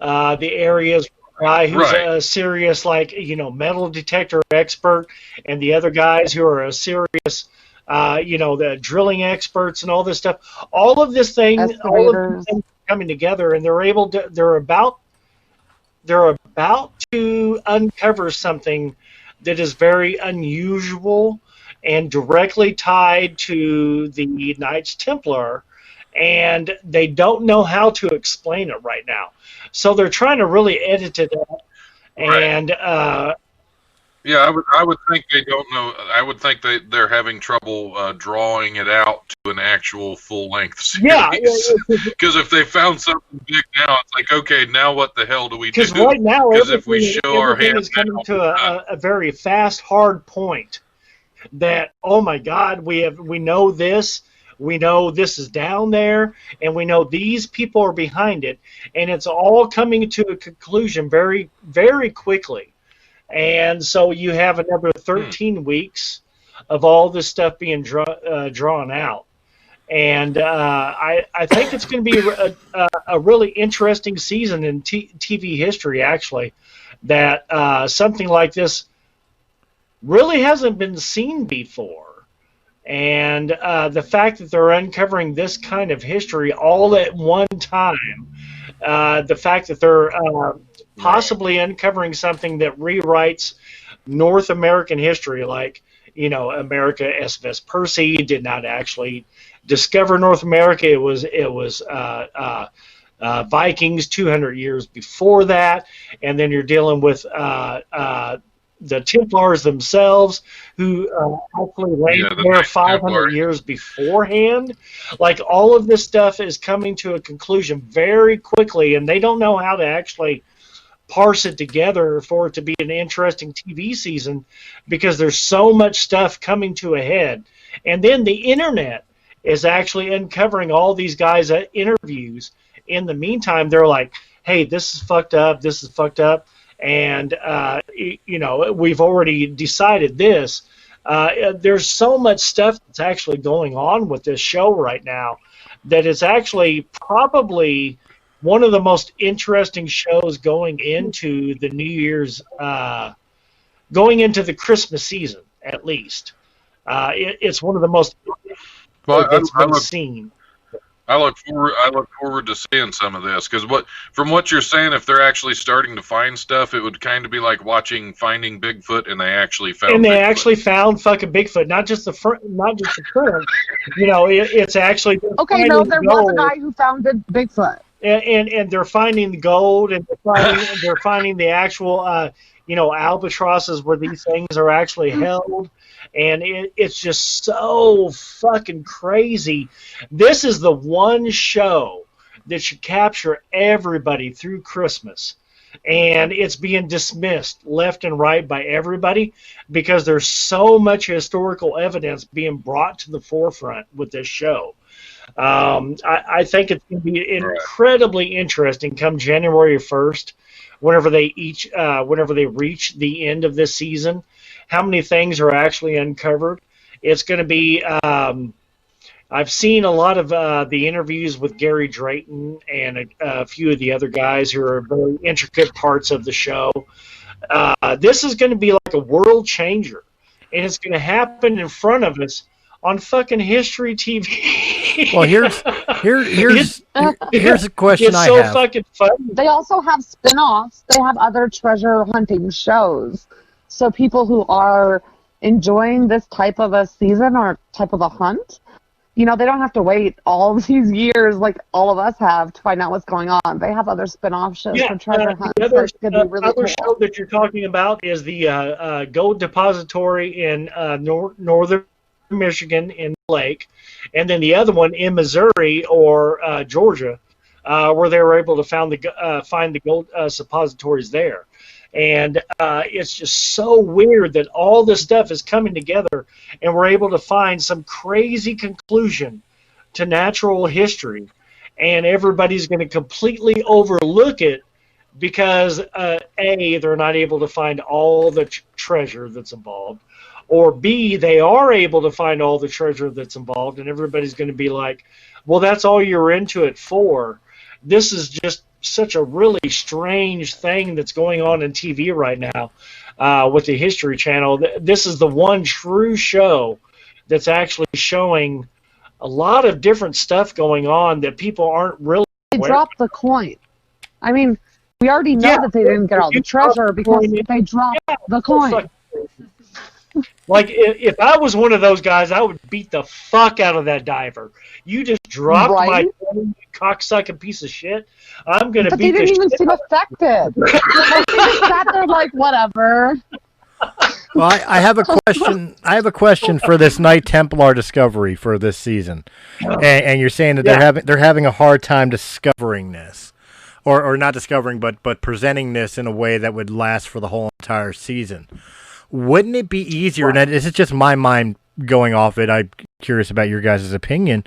E: the areas. Guy who's a serious, metal detector expert, and the other guys who are a serious, the drilling experts and all this stuff. All of this thing, all of these things are coming together, and they're about to uncover something that is very unusual and directly tied to the Knights Templar, and they don't know how to explain it right now. So they're trying to really edit it out, and
F: yeah, I would think they don't know. I would think they're having trouble drawing it out to an actual full-length series.
E: Yeah,
F: because if they found something big now, it's like, okay, now what the hell do we do?
E: Because right now,
F: if we show our
E: everything
F: hands
E: is coming to a very fast, hard point. That, oh my God, we know this. We know this is down there, and we know these people are behind it, and it's all coming to a conclusion very, very quickly. And so you have another 13 weeks of all this stuff being drawn out. And I think it's going to be a really interesting season in TV history, actually, that something like this really hasn't been seen before. And the fact that they're uncovering this kind of history all at one time the fact that they're possibly uncovering something that rewrites North American history, like, America S. Vespucci did not actually discover North America. It was Vikings 200 years before that, and then you're dealing with the Templars themselves, who actually landed there 500 years beforehand. Like, all of this stuff is coming to a conclusion very quickly, and they don't know how to actually parse it together for it to be an interesting TV season, because there's so much stuff coming to a head. And then the internet is actually uncovering all these guys' interviews. In the meantime, they're like, hey, this is fucked up, and we've already decided this. There's so much stuff that's actually going on with this show right now that it's actually probably one of the most interesting shows going into the New Year's, going into the Christmas season, at least. It's one of the most that's been seen.
F: I look forward to seeing some of this, because from what you're saying, if they're actually starting to find stuff, it would kind of be like watching Finding Bigfoot, and they actually found.
E: And they actually found fucking Bigfoot, not just the front. It's actually
C: okay. No, there was a guy who found Bigfoot.
E: And they're finding the gold, and they're finding the actual albatrosses where these things are actually held, and it's just so fucking crazy. This is the one show that should capture everybody through Christmas, and it's being dismissed left and right by everybody because there's so much historical evidence being brought to the forefront with this show. I think it's going to be incredibly interesting come January 1st, whenever they reach the end of this season, how many things are actually uncovered. It's going to be, I've seen a lot of the interviews with Gary Drayton and a few of the other guys who are very intricate parts of the show. This is going to be like a world changer, and it's going to happen in front of us on fucking History TV.
A: Well, here's a question
E: it's
A: I
E: so
A: have.
E: Fucking funny.
C: They also have spin-offs. They have other treasure hunting shows. So people who are enjoying this type of a season or type of a hunt, they don't have to wait all these years like all of us have to find out what's going on. They have other spin-off shows for treasure hunts.
E: The other,
C: be really cool.
E: show that you're talking about is the Gold Depository in northern Michigan in the lake, and then the other one in Missouri or Georgia, where they were able to find the gold suppositories there. And it's just so weird that all this stuff is coming together, and we're able to find some crazy conclusion to natural history, and everybody's going to completely overlook it because A, they're not able to find all the treasure that's involved, or B, they are able to find all the treasure that's involved, and everybody's going to be like, well, that's all you're into it for. This is just such a really strange thing that's going on in TV right now with the History Channel. This is the one true show that's actually showing a lot of different stuff going on that people aren't really
C: They
E: aware.
C: dropped the coin. I mean, we already know that they didn't get all the treasure because they dropped the coin.
E: Like, if I was one of those guys, I would beat the fuck out of that diver. You just dropped my cocksucking piece of shit. I'm going to beat the shit.
C: But they didn't even seem affected. They just sat there like, whatever.
A: Well, I have a question. I have a question for this Knight Templar discovery for this season, and you're saying that they're having a hard time discovering this, or not discovering, but presenting this in a way that would last for the whole entire season. Wouldn't it be easier? And this is just my mind going off it. I'm curious about your guys' opinion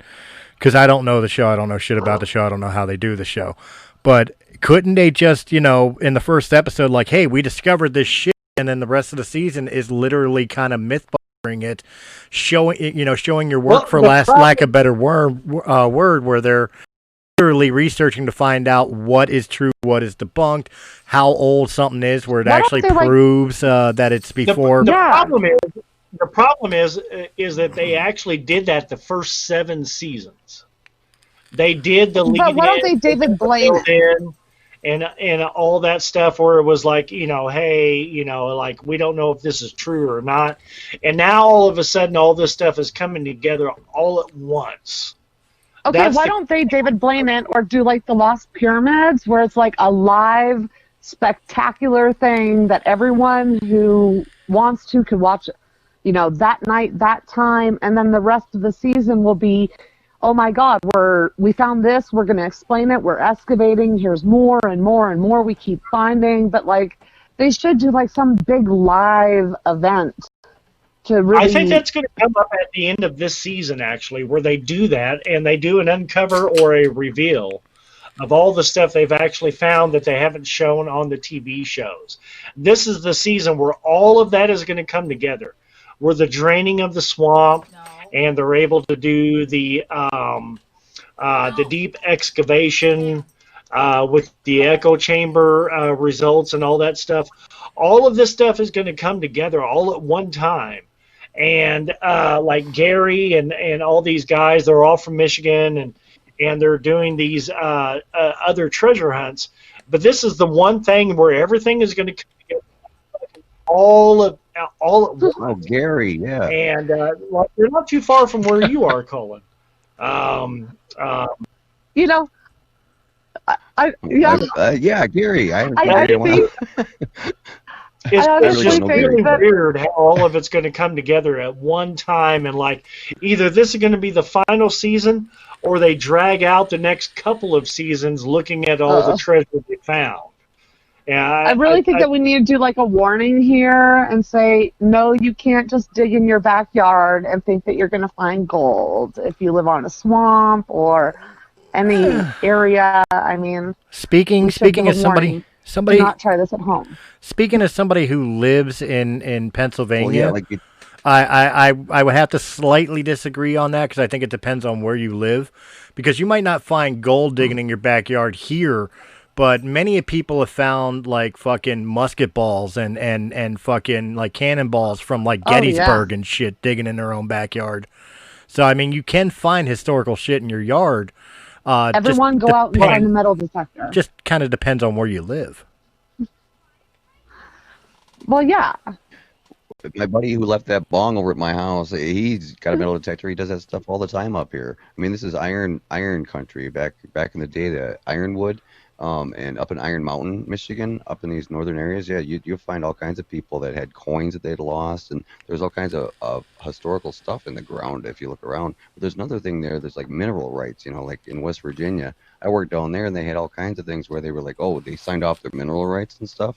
A: because I don't know the show. I don't know shit about the show. I don't know how they do the show. But couldn't they just, in the first episode, like, hey, we discovered this shit, and then the rest of the season is literally kind of myth-busting it, showing your work for lack of a better word, where they're literally researching to find out what is true, what is debunked, how old something is, where it actually proves that it's before.
E: The problem is that they actually did that the first 7 seasons. They did the lead
C: But why don't they
E: in,
C: David Blaine it?
E: in, and all that stuff where it was like, hey, like we don't know if this is true or not. And now all of a sudden all this stuff is coming together all at once.
C: Okay, why don't they David Blaine it or do like the Lost Pyramids where it's like a live spectacular thing that everyone who wants to could watch, that night, that time, and then the rest of the season will be, oh my God, we found this, we're going to explain it, we're excavating, here's more and more and more we keep finding, but like they should do like some big live event to really...
E: I think that's going to come up at the end of this season, actually, where they do that and they do an uncover or a reveal of all the stuff they've actually found that they haven't shown on the TV shows. This is the season where all of that is going to come together, where the draining of the swamp, and they're able to do the deep excavation with the echo chamber results and all that stuff. All of this stuff is going to come together all at one time. And like Gary and all these guys, they're all from Michigan, and they're doing these other treasure hunts. But this is the one thing where everything is going to come together all at once.
D: Oh, Gary, yeah.
E: And you're not too far from where you are, Colin.
D: Yeah, Gary.
C: I think
E: It's
C: I honestly
E: just
C: think
E: really
C: that-
E: weird how all of it's going to come together at one time, and like either this is going to be the final season, or they drag out the next couple of seasons looking at all the treasure they found. Yeah,
C: I really think that we need to do like a warning here and say, no, you can't just dig in your backyard and think that you're going to find gold if you live on a swamp or any area. I mean,
A: Speaking of somebody,
C: do not try this at home.
A: Speaking of somebody who lives in Pennsylvania,
D: Well, yeah,
A: I would have to slightly disagree on that because I think it depends on where you live, because you might not find gold digging in your backyard here, but many people have found like fucking musket balls and fucking like cannonballs from like Gettysburg and shit digging in their own backyard. So I mean, you can find historical shit in your yard.
C: Everyone go out and find a metal detector.
A: Just kind of depends on where you live.
C: Well, yeah.
D: my buddy who left that bong over at my house, he's got a metal detector. He does that stuff all the time up here. I mean, this is iron country back in the day, the ironwood. And up in Iron Mountain, Michigan, up in these northern areas, yeah, you'll find all kinds of people that had coins that they'd lost, and there's all kinds of historical stuff in the ground if you look around. But there's another thing there, there's like mineral rights, like in West Virginia. I worked down there, and they had all kinds of things where they were like, oh, they signed off their mineral rights and stuff.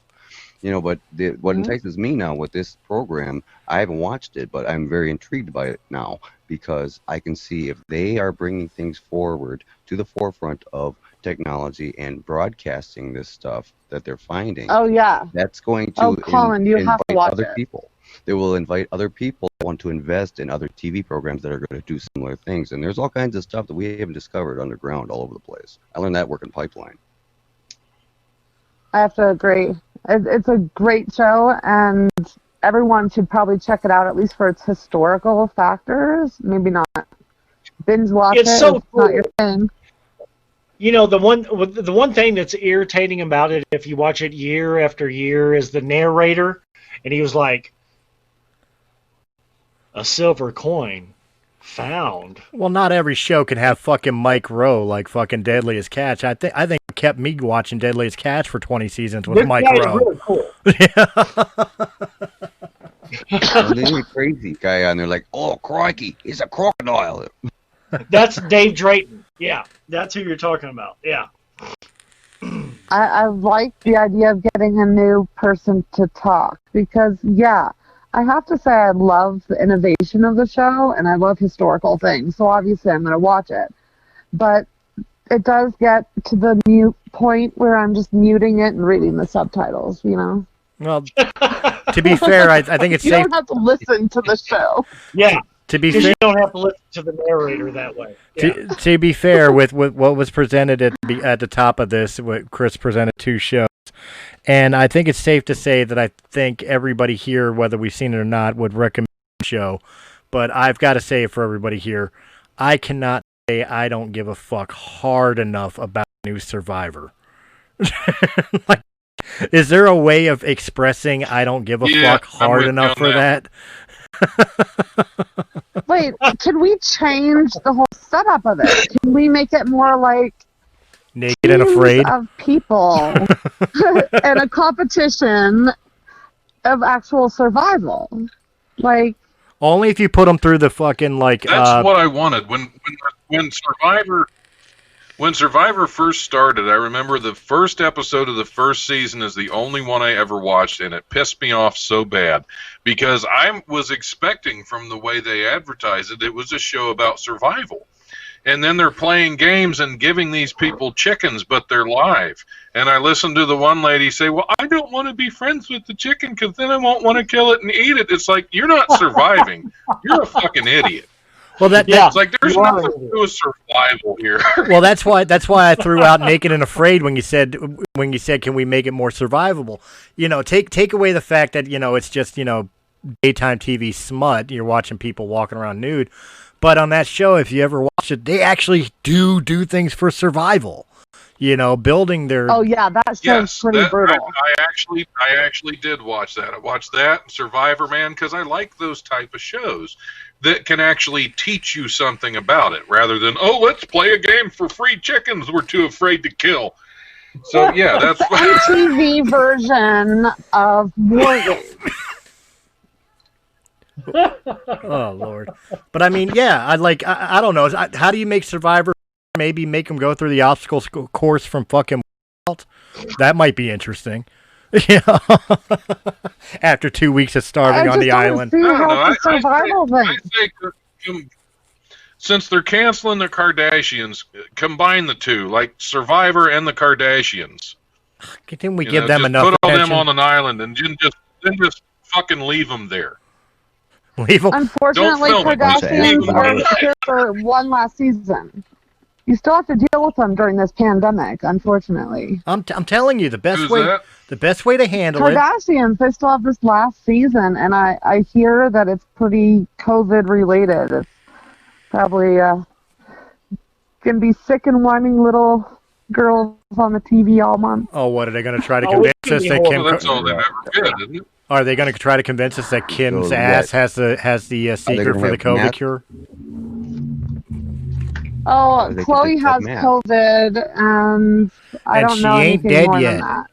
D: But what entices me now with this program, I haven't watched it, but I'm very intrigued by it now, because I can see if they are bringing things forward to the forefront of technology and broadcasting this stuff that they're finding.
C: Oh, yeah.
D: That's going to
C: Colin, you have to watch
D: other
C: it.
D: people. They will invite other people who want to invest in other TV programs that are going to do similar things. And there's all kinds of stuff that we haven't discovered underground all over the place. I learned that working pipeline.
C: I have to agree. It's a great show, and everyone should probably check it out, at least for its historical factors. Maybe not binge watch
E: It's
C: it.
E: so
C: It's not
E: cool.
C: your thing.
E: The one thing that's irritating about it, if you watch it year after year, is the narrator, and he was like, "A silver coin found."
A: Well, not every show can have fucking Mike Rowe like fucking Deadliest Catch. I think what kept me watching Deadliest Catch for 20 seasons was
E: This
A: Mike
E: guy's
A: Rowe.
E: really cool.
D: And then a crazy guy on there like, oh, crikey, it's a crocodile.
E: That's Dave Drayton. Yeah, that's who you're talking about. Yeah.
C: I like the idea of getting a new person to talk because, yeah, I have to say I love the innovation of the show and I love historical things, so obviously I'm going to watch it. But it does get to the mute point where I'm just muting it and reading the subtitles,
A: Well, to be fair, I think it's
C: you
A: safe.
C: don't have to listen to the show.
E: Yeah.
A: To be
E: Because
A: fair,
E: you don't have to listen to the narrator that way. Yeah.
A: to be fair, with what was presented at the top of this, what Chris presented 2 shows, and I think it's safe to say that I think everybody here, whether we've seen it or not, would recommend the show. But I've got to say it for everybody here, I cannot say I don't give a fuck hard enough about new Survivor. Like, is there a way of expressing I don't give a fuck hard enough for that?
C: Wait, can we change the whole setup of it? Can we make it more like
A: Naked and Afraid
C: of people and a competition of actual survival? Like,
A: only if you put them through the fucking like.
F: That's what I wanted when Survivor first started. I remember the first episode of the first season is the only one I ever watched, and it pissed me off so bad because I was expecting from the way they advertised it was a show about survival. And then they're playing games and giving these people chickens, but they're live. And I listened to the one lady say, well, I don't want to be friends with the chicken because then I won't want to kill it and eat it. It's like, you're not surviving. You're a fucking idiot.
A: Well,
F: it's like there's nothing to do with survival here.
A: Well, that's why I threw out Naked and Afraid when you said can we make it more survivable? You know, take away the fact that, you know, it's just, you know, daytime TV smut. You're watching people walking around nude. But on that show, if you ever watch it, they actually do things for survival. You know, building their.
C: Oh yeah, that show's pretty brutal.
F: I actually did watch that. I watched that Survivor, man, because I like those type of shows that can actually teach you something about it, rather than let's play a game for free chickens we're too afraid to kill. So yeah, that's
C: the MTV version of War Games.
A: Oh Lord! But I mean, yeah, I don't know. How do you make Survivor? Maybe make them go through the obstacle course from fucking. That might be interesting. Yeah. After 2 weeks of starving on the island.
F: I think since they're canceling the Kardashians, combine the two, like Survivor and the Kardashians.
A: Can we give them enough
F: put all
A: attention?
F: them on an island and then just fucking leave them there.
A: Leave them.
C: Unfortunately, Kardashians are here for one last season. You still have to deal with them during this pandemic, unfortunately.
A: I'm telling you, the best way to handle
C: Kardashians, they still have this last season, and I hear that it's pretty COVID related. It's probably gonna be sick and whining little girls on the TV all month.
A: Oh, what are they going to try to convince us that Kim?
F: That's all they've ever been, isn't it?
A: Are they going to try to convince us that Kim's ass has the secret for the COVID cure?
C: Oh, Chloe has COVID, and I don't know anything more than that.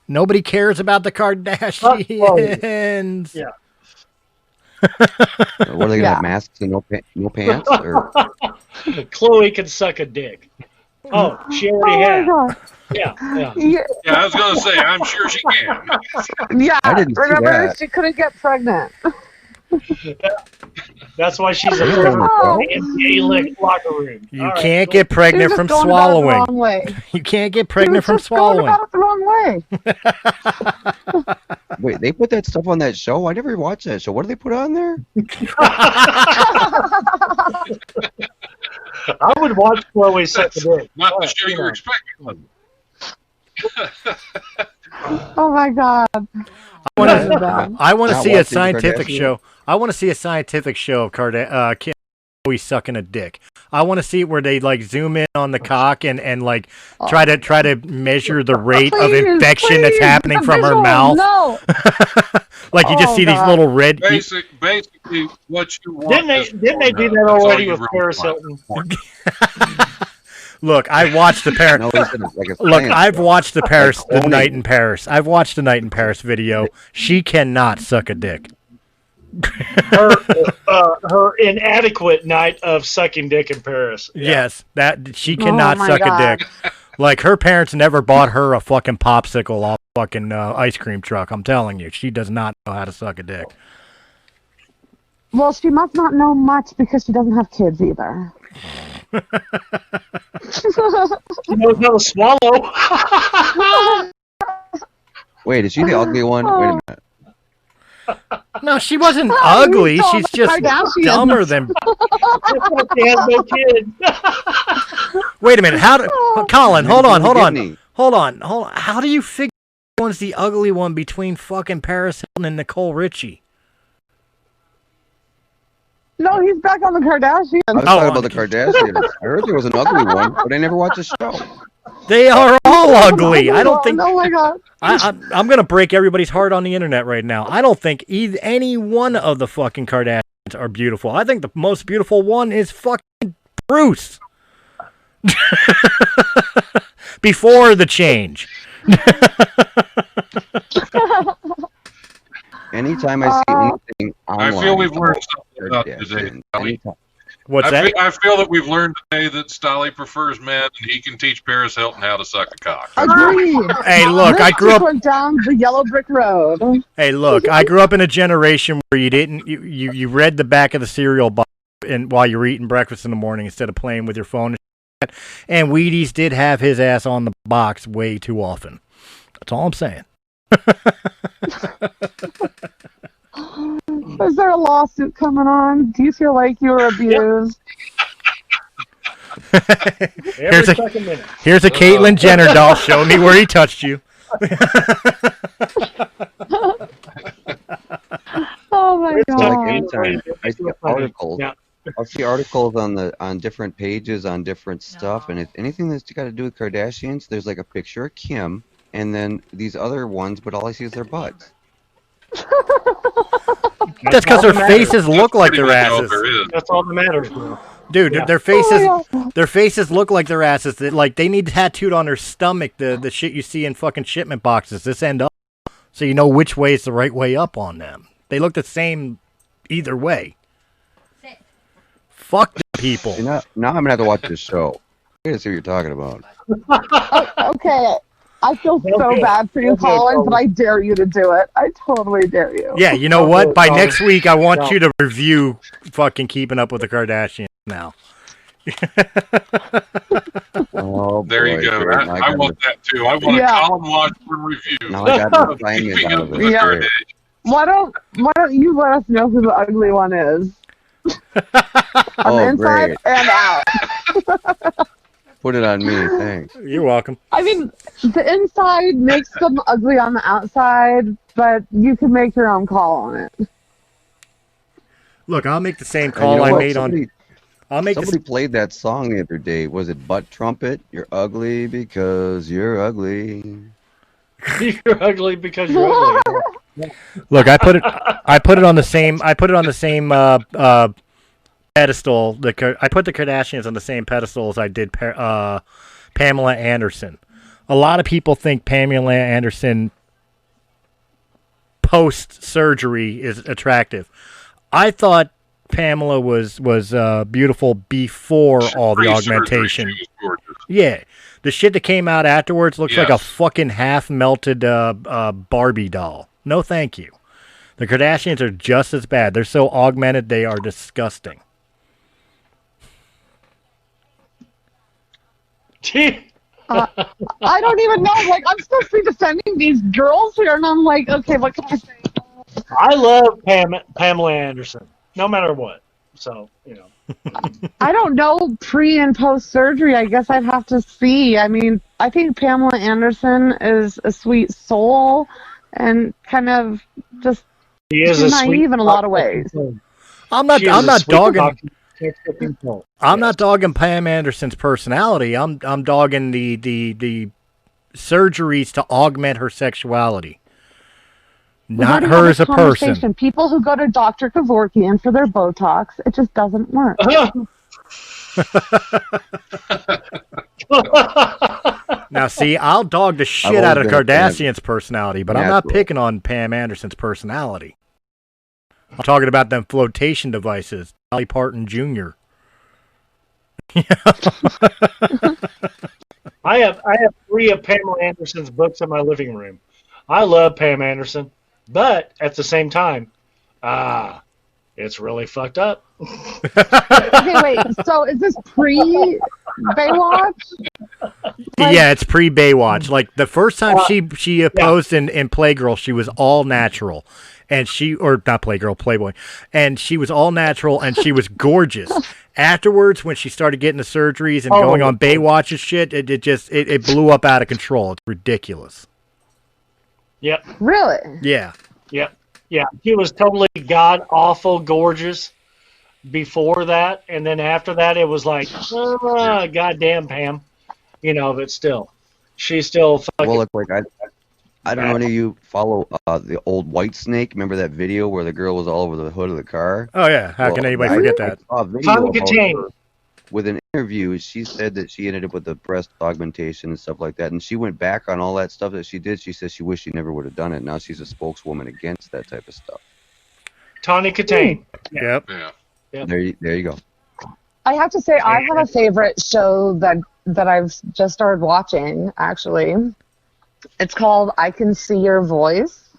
A: Nobody cares about the Kardashians.
E: Yeah.
D: What are they going to have, masks and no pants? Or?
E: Chloe can suck a dick. Oh, she already has. Yeah.
F: Yeah, I was going to say, I'm sure she can.
C: Yeah,
D: I didn't see
C: remember,
D: that.
C: she couldn't get pregnant.
E: That's why she's a gay locker room.
A: You can't get pregnant from swallowing. You can't get pregnant from swallowing.
C: Going about it the wrong way.
D: Wait, they put that stuff on that show? I never watched that show. What do they put on there?
E: I would watch Chloe suck a dick.
F: Not the show you're expecting.
C: Oh my God.
A: I want to see a scientific show. I want to see a scientific show of Kim sucking a dick. I want to see it where they like zoom in on the cock and like try to measure the rate of infection that's happening from her mouth.
C: No.
A: Like you just see these little red.
F: Basically, what you want.
E: Didn't they do that already with Paris Hilton?
A: Look, I watched the Paris. I've watched the Night in Paris. I've watched the Night in Paris video. She cannot suck a dick.
E: Her inadequate night of sucking dick in Paris. Yeah.
A: Yes, that she cannot suck a dick. Like her parents never bought her a fucking popsicle off a fucking ice cream truck. I'm telling you, she does not know how to suck a dick.
C: Well, she must not know much because she doesn't have kids either.
E: She knows how to swallow.
D: Wait, is she the ugly one? Wait a minute.
A: No, she wasn't ugly. She's just dumber than.
E: She has no kids.
A: Wait a minute. Colin? Hold on. How do you figure one's the ugly one between fucking Paris Hilton and Nicole Richie?
C: No, he's back on the Kardashians.
D: I was talking about the Kardashians. I heard there was an ugly one, but I never watched the show.
A: They are all ugly. I don't think.
C: Oh my god.
A: I'm gonna break everybody's heart on the internet right now. I don't think any one of the fucking Kardashians are beautiful. I think the most beautiful one is fucking Bruce. Before the change.
D: Anytime I see anything online,
F: I feel we've learned something about today.
D: Anytime.
A: What's that?
F: I feel that we've learned today that Stolle prefers men and he can teach Paris Hilton how to suck a cock.
C: Agreed.
A: Hey, look, I grew up.
C: Went down the yellow brick road.
A: Hey, look, I grew up in a generation where you read the back of the cereal box and while you're eating breakfast in the morning instead of playing with your phone. And Wheaties did have his ass on the box way too often. That's all I'm saying.
C: Is there a lawsuit coming on? Do you feel like you were abused?
A: Here's a Caitlyn Jenner doll. Show me where he touched you.
C: Oh my god!
D: Like anytime I see articles, I'll see articles on different pages on different stuff, and anything that's got to do with Kardashians, there's like a picture of Kim, and then these other ones, but all I see is their butts.
A: That's because their faces look like their asses.
E: That's all that matters, bro.
A: Dude, their faces look like their asses. They need tattooed on their stomach the shit you see in fucking shipment boxes. This end up, so you know which way is the right way up on them. They look the same either way. Fuck the people.
D: See, now I'm gonna have to watch this show. I gotta see what you're talking about.
C: Okay. I feel so bad for you, Colin, but I dare you to do it. I totally dare you.
A: Yeah, you know what? By next week, I want you to review fucking Keeping Up with the Kardashians now.
D: Oh,
F: there you go. I want that too. I want a Colin Washburn review.
D: Now I got the assignment out of it.
C: Yeah. Why don't you let us know who the ugly one is? On the inside and out.
D: Put it on me, thanks.
A: You're welcome.
C: I mean, the inside makes them ugly on the outside, but you can make your own call on it.
A: Look, I'll make the same call I made on.
D: Somebody played that song the other day. Was it Butt Trumpet? You're ugly because you're ugly.
E: You're ugly because you're ugly.
A: Look, I put it on the same. I put it on the same pedestal. I put the Kardashians on the same pedestal as I did Pamela Anderson. A lot of people think Pamela Anderson post surgery is attractive. I thought Pamela was beautiful before all the augmentation. Yeah, the shit that came out afterwards looks like a fucking half melted Barbie doll. No, thank you. The Kardashians are just as bad. They're so augmented, they are disgusting.
C: I don't even know. Like, I'm supposed to be defending these girls here, and I'm like, okay, what can I say?
E: I love Pamela Anderson, no matter what. So, you know.
C: I don't know pre and post surgery. I guess I'd have to see. I mean, I think Pamela Anderson is a sweet soul and kind of just naive in a lot of ways.
A: I'm not dogging. I'm not dogging Pam Anderson's personality. I'm dogging the surgeries to augment her sexuality. Not her as a person.
C: People who go to Dr. Kevorkian for their Botox, it just doesn't work.
A: Now, see, I'll dog the shit out of Kardashian's personality, but I'm not picking on Pam Anderson's personality. I'm talking about them flotation devices. Dolly Parton Jr.
E: I have 3 of Pamela Anderson's books in my living room. I love Pam Anderson, but at the same time, it's really fucked up.
C: Okay, wait. So is this pre-Baywatch?
A: Yeah, it's pre-Baywatch. Like the first time she posed in Playgirl, she was all natural. And not Playgirl, Playboy. And she was all natural and she was gorgeous. Afterwards, when she started getting the surgeries and going on Baywatch and shit, it blew up out of control. It's ridiculous.
E: Yep.
C: Really?
A: Yeah.
E: Yep. Yeah. She was totally god awful gorgeous. before that, and then after that, it was like, goddamn Pam, but still, she's still fucking.
D: Well, it's like I don't know any of you follow the old White Snake. Remember that video where the girl was all over the hood of the car?
A: Oh yeah, how can anybody forget that?
D: I saw a video
E: Tommy
D: about
E: Katane.
D: her with an interview. She said that she ended up with the breast augmentation and stuff like that, and she went back on all that stuff that she did. She says she wished she never would have done it. Now she's a spokeswoman against that type of stuff.
E: Tawny Katane.
A: Yep.
F: Yeah.
D: There you go.
C: I have to say, I have a favorite show that I've just started watching, actually. It's called I Can See Your Voice.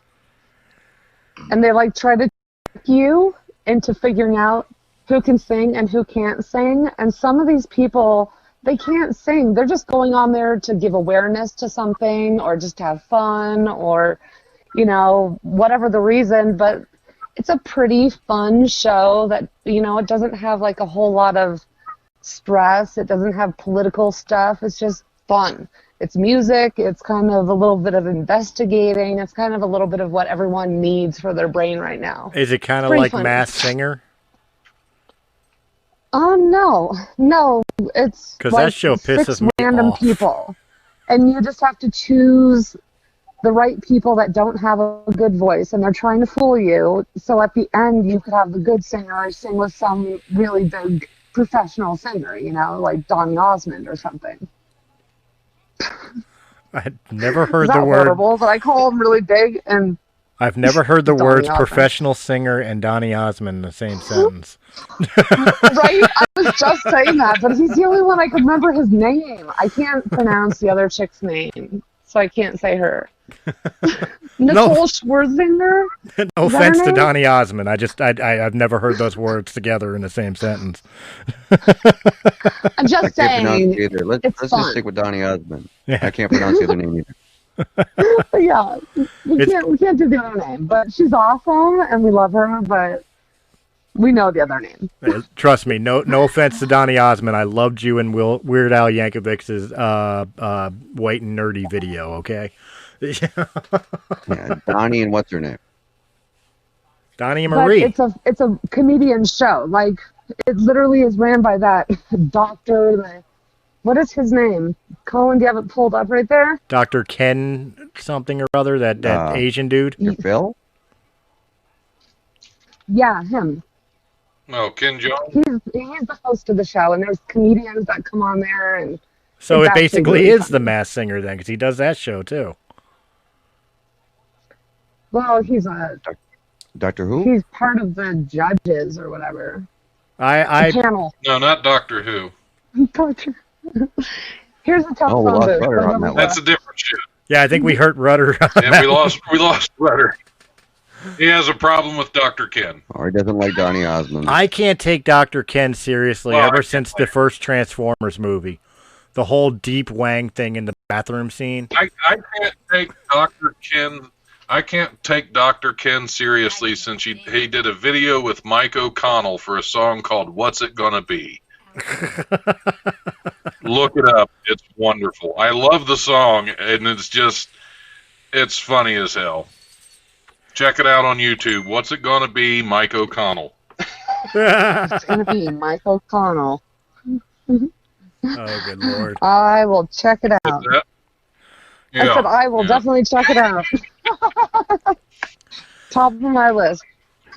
C: And they try to trick you into figuring out who can sing and who can't sing. And some of these people, they can't sing. They're just going on there to give awareness to something or just have fun or, whatever the reason. But it's a pretty fun show that, it doesn't have a whole lot of stress. It doesn't have political stuff. It's just fun. It's music. It's kind of a little bit of investigating. It's kind of a little bit of what everyone needs for their brain right now.
A: Is it kind of like Masked Singer?
C: No. It's
A: because that show pisses
C: six
A: me
C: random
A: off.
C: people, and you just have to choose the right people that don't have a good voice, and they're trying to fool you. So at the end, you could have the good singer sing with some really big professional singer, like Donny Osmond or something.
A: I've never heard
C: Is that
A: the word.
C: horrible? But I call him really big, and
A: I've never heard the
C: Donny
A: words
C: Osmond.
A: professional singer and Donny Osmond in the same sentence.
C: Right? I was just saying that, but he's the only one I can remember his name. I can't pronounce the other chick's name, so I can't say her. Nicole Schwarzinger?
A: No offense to Donny Osmond. I've never heard those words together in the same sentence.
C: I'm just saying,
D: Either. Let's
C: it's
D: just
C: fun.
D: stick with Donny Osmond.
A: Yeah.
D: I can't pronounce the other name either.
C: Yeah, we can't do the other name, but she's awesome, and we love her, but we know the other name.
A: Trust me, no offense to Donny Osmond. I loved you in Weird Al Yankovic's White and Nerdy video, okay?
D: Yeah, Donnie and what's her name?
A: Donnie and Marie.
C: But it's a comedian show. It literally is ran by that doctor. What is his name? Colin, do you have it pulled up right there?
A: Dr. Ken something or other, that Asian dude.
D: Phil?
C: Yeah, him.
F: Oh, Ken Jeong?
C: He's the host of the show, and there's comedians that come on there. And
A: So
C: it's
A: it basically
C: actually really
A: is
C: fun.
A: the Masked Singer then, because he does that show too.
C: Well, he's
D: Doctor Who?
C: he's part of the judges or whatever.
A: I
C: The panel.
F: No, not Doctor Who.
C: Here's the telephone
D: we lost
C: booth.
D: Rudder on that
F: That's a different shit.
A: yeah, I think we hurt Rudder.
F: And we lost Rudder. He has a problem with Dr. Ken.
D: Or he doesn't like Donny Osmond.
A: I can't take Dr. Ken seriously
F: Well,
A: ever since the first Transformers movie. The whole deep Wang thing in the bathroom scene.
F: I can't take Dr. Ken. I can't take Dr. Ken seriously since he did a video with Mike O'Connell for a song called "What's It Gonna Be." Look it up; it's wonderful. I love the song, and it's funny as hell. Check it out on YouTube. What's it gonna be, Mike O'Connell?
C: It's going to be Mike O'Connell.
A: Oh, good Lord.
C: I will check it out. I said I will definitely check it out. Top of my list.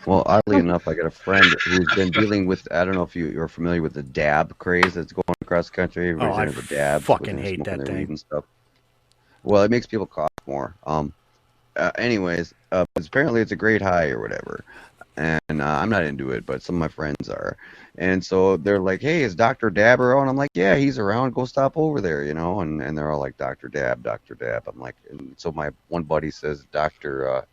D: Well, oddly enough, I got a friend who's been dealing with, I don't know if you're familiar with the dab craze that's going across the country. Everybody's into the dab.
A: fucking hate that
D: their
A: thing.
D: weed and stuff. Well, it makes people cough more. Anyways, apparently it's a great high or whatever. And I'm not into it, but some of my friends are. And so they're like, hey, is Dr. Dab around? I'm like, yeah, he's around. Go stop over there, And they're all like, Dr. Dab, Dr. Dab. I'm like, and so my one buddy says, Dr.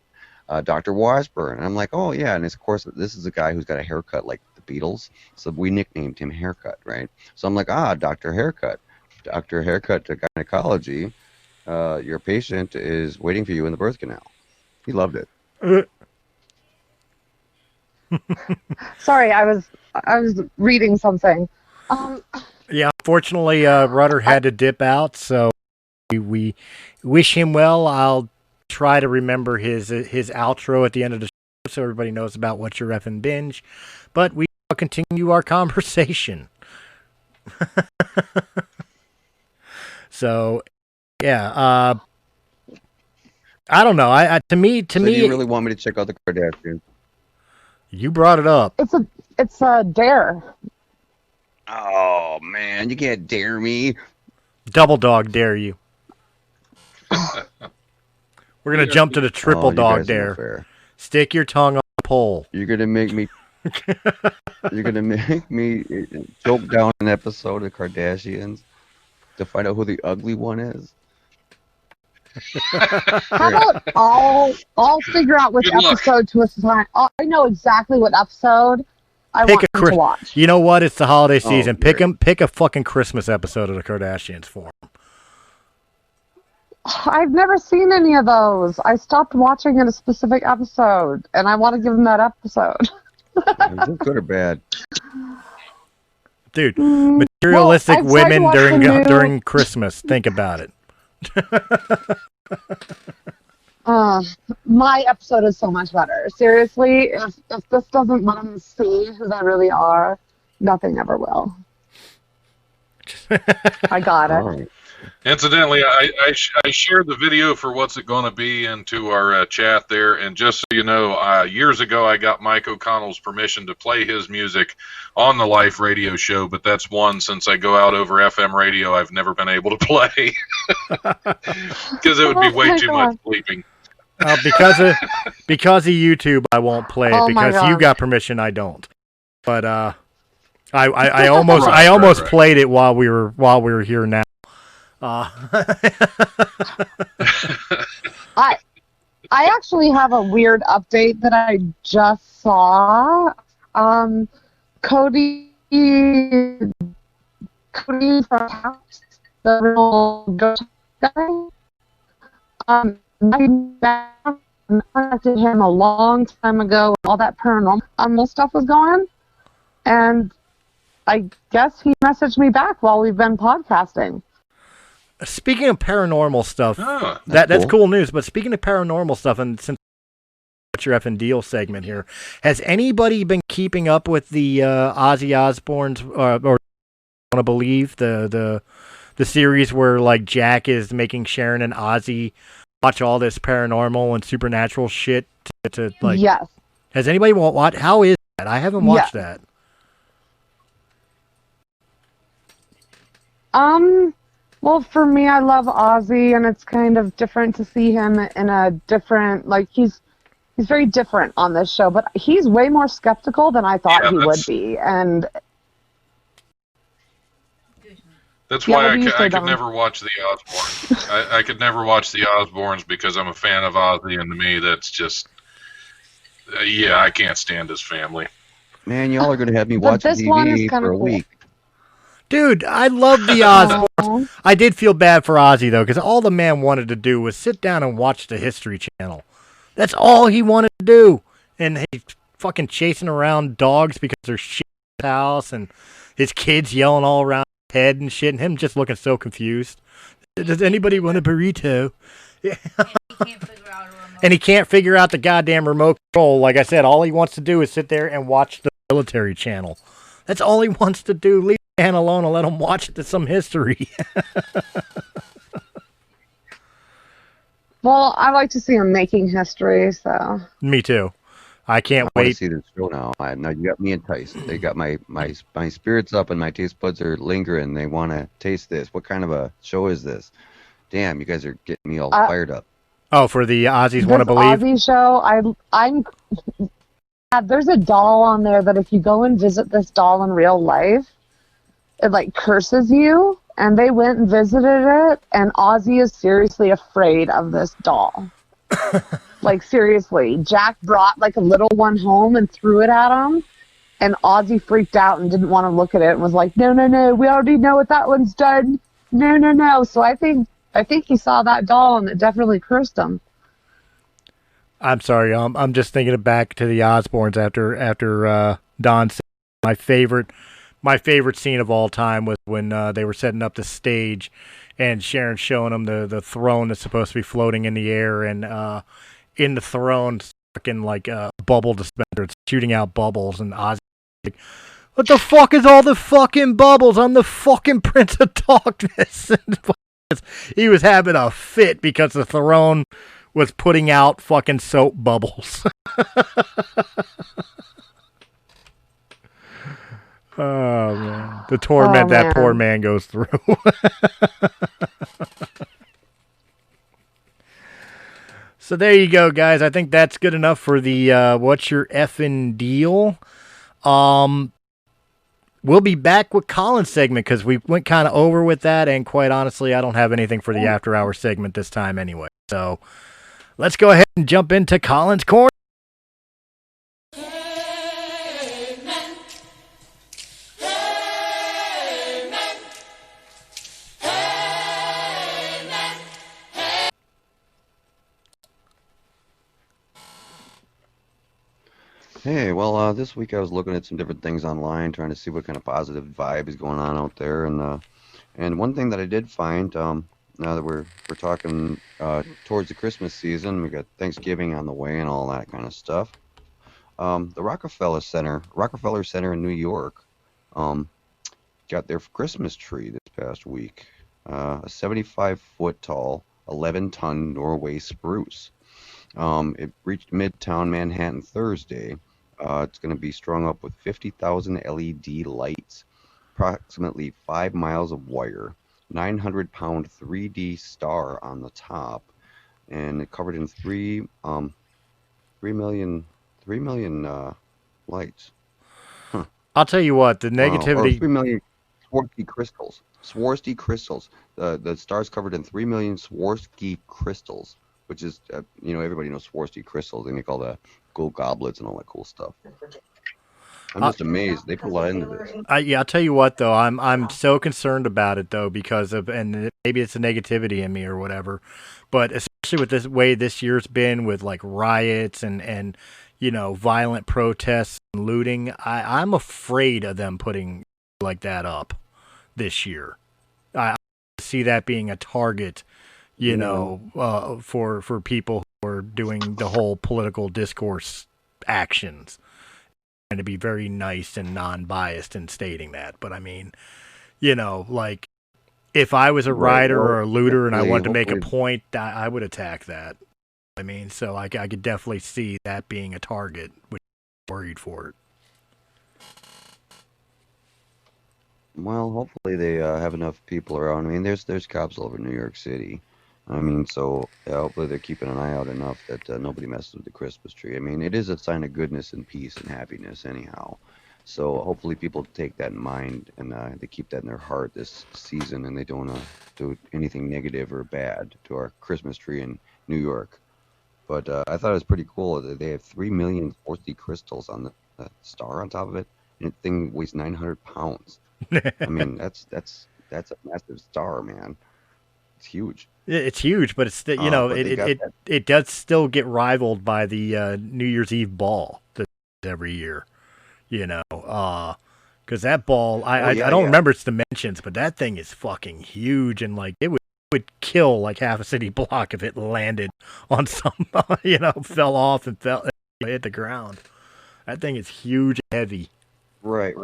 D: Washburn. And I'm like, oh, yeah. And of course, this is a guy who's got a haircut like the Beatles. So we nicknamed him Haircut, right? So I'm like, Dr. Haircut. Dr. Haircut to gynecology. Your patient is waiting for you in the birth canal. He loved it.
C: Sorry, I was reading something.
A: Yeah, unfortunately, Rudder had to dip out, so we wish him well. I'll try to remember his outro at the end of the show so everybody knows about What's Your Effing Binge. But we continue our conversation. So, yeah. I don't know. To me,
D: Do you really want me to check out the Kardashians?
A: you brought it up.
C: It's a dare.
D: Oh man, you can't dare me.
A: Double dog dare you. We're gonna jump to the triple
D: you
A: dog
D: guys are no
A: dare.
D: fair.
A: Stick your tongue on the pole.
D: You're gonna make me. You're gonna make me choke down an episode of Kardashians to find out who the ugly one is.
C: How about I'll figure out which
F: Good luck.
C: episode to assign. I know exactly what episode I
A: Pick
C: want
A: a
C: them to watch.
A: You know what? It's the holiday season.
D: great.
A: Pick a fucking Christmas episode of the Kardashians for 'em.
C: I've never seen any of those. I stopped watching in a specific episode, and I want to give them that episode.
D: Is it good or bad?
A: Dude, materialistic
C: I've tried to
A: women
C: watch the new-
A: during Christmas. Think about it.
C: My episode is so much better. Seriously, if this doesn't let them see who they really are, nothing ever will. I got it.
D: All right.
F: Incidentally, I shared the video for What's It Gonna Be into our chat there, and just so you know, years ago I got Mike O'Connell's permission to play his music on the Life radio show, but that's one since I go out over FM radio I've never been able to play because it would be way too much bleeping.
A: Because of YouTube, I won't play it
C: Oh my
A: because you
C: God.
A: got permission. I don't. But I almost
F: Right.
A: played it while we were here now.
C: I actually have a weird update that I just saw. Cody from House, the real ghost guy. I contacted him a long time ago when all that paranormal stuff was going, and I guess he messaged me back while we've been podcasting.
A: Speaking of paranormal stuff,
F: Ah,
A: that's cool news. But speaking of paranormal stuff, and since what's your effing deal segment here, has anybody been keeping up with the Ozzy Osbourne's or want to believe the series where like Jack is making Sharon and Ozzy watch all this paranormal and supernatural shit to like?
C: Yes.
A: Has anybody watched? How is that? I haven't watched that.
C: Well, for me, I love Ozzy, and it's kind of different to see him in a different, like, he's very different on this show, but he's way more skeptical than I thought he would be, and
F: that's
C: Yeah,
F: why
C: what do you say,
F: I could
C: Don?
F: never watch the Osbournes. I could never watch the Osbournes because I'm a fan of Ozzy, and to me, that's just, yeah, I can't stand his family.
D: Man, y'all are gonna have me
C: But
D: watching
C: this one is
D: TV
C: kinda
D: for a
C: cool.
D: week.
A: Dude, I love the Osbournes. I did feel bad for Ozzy, though, because all the man wanted to do was sit down and watch the History Channel. That's all he wanted to do. And he's fucking chasing around dogs because there's shit in his house, and his kids yelling all around his head and shit, and him just looking so confused. Does anybody want a burrito? And he can't figure out the goddamn remote control. Like I said, all he wants to do is sit there and watch the Military Channel. That's all he wants to do. Leave the man alone and let him watch some history.
C: well, I like to see him making history, so.
A: Me too. I can't
D: I want to
A: wait.
D: see this show now. Now you got me enticed. They got my spirits up and my taste buds are lingering. They want to taste this. What kind of a show is this? Damn, you guys are getting me all fired up.
A: Oh, for the Aussies Want to
C: This
A: Believe?
C: Ozzy show, I'm. There's a doll on there that if you go and visit this doll in real life, it like curses you. And they went and visited it, and Ozzy is seriously afraid of this doll. Like seriously, Jack brought like a little one home and threw it at him, and Ozzy freaked out and didn't want to look at it and was like, "No, no, no, we already know what that one's done. No, no, no." So I think he saw that doll and it definitely cursed him.
A: I'm sorry. I'm just thinking back to the Osbournes after Don said my favorite scene of all time was when they were setting up the stage, and Sharon showing them the throne that's supposed to be floating in the air, and in the throne, fucking like a bubble dispenser, it's shooting out bubbles, and Ozzy What the fuck is all the fucking bubbles? I'm the fucking Prince of Darkness. He was having a fit because the throne was putting out fucking soap bubbles. Oh, man. The torment that poor man goes through. So there you go, guys. I think that's good enough for the What's Your Effin' Deal? We'll be back with Colin's segment because we went kind of over with that, and quite honestly, I don't have anything for the after hour segment this time anyway. So let's go ahead and jump into Colin's corner.
D: Hey, well, this week I was looking at some different things online, trying to see what kind of positive vibe is going on out there, and one thing that I did find, now that we're talking towards the Christmas season, we got Thanksgiving on the way and all that kind of stuff. The Rockefeller Center in New York, got their Christmas tree this past week, a 75-foot tall, 11-ton Norway spruce. It reached Midtown Manhattan Thursday. It's going to be strung up with 50,000 LED lights, approximately 5 miles of wire, 900-pound 3D star on the top, and it covered in 3 million lights. Huh.
A: I'll tell you what, the negativity.
D: 3 million Swarovski crystals. Swarovski crystals. The star's covered in 3 million Swarovski crystals, which is, everybody knows Swarovski crystals. They make all the gold goblets and all that cool stuff. I'm just amazed. They put a lot into this.
A: Yeah, I'll tell you what, though. I'm so concerned about it, though, because of, and maybe it's the negativity in me or whatever, but especially with this way this year's been with, like, riots and violent protests and looting, I'm afraid of them putting like that up this year. I see that being a target, for people who are doing the whole political discourse actions, and to be very nice and non-biased in stating that. But I mean, like, if I was a rioter or a looter and I wanted to make a point, I would attack that. I mean, so I could definitely see that being a target, which I'm worried for it.
D: Well, hopefully they have enough people around. I mean, there's cops all over New York City. I mean, so hopefully they're keeping an eye out enough that nobody messes with the Christmas tree. I mean, it is a sign of goodness and peace and happiness anyhow. So hopefully people take that in mind and they keep that in their heart this season, and they don't do anything negative or bad to our Christmas tree in New York. But I thought it was pretty cool that they have 3 million Swarovski crystals on the star on top of it, and the thing weighs 900 pounds. I mean, that's a massive star, man. It's huge.
A: It's huge, but it's it does still get rivaled by the New Year's Eve ball every year, because that ball I don't remember its dimensions, but that thing is fucking huge, and like it would kill like half a city block if it landed on some fell off and hit the ground. That thing is huge and heavy.
D: Right.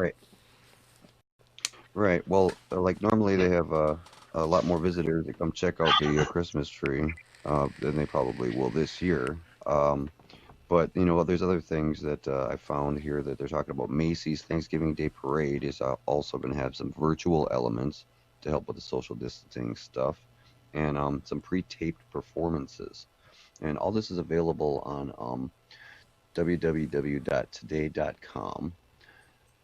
D: Well, like normally they have a lot more visitors that come check out the Christmas tree than they probably will this year. But there's other things that I found here that they're talking about. Macy's Thanksgiving Day Parade is also going to have some virtual elements to help with the social distancing stuff, and some pre-taped performances. And all this is available on www.today.com.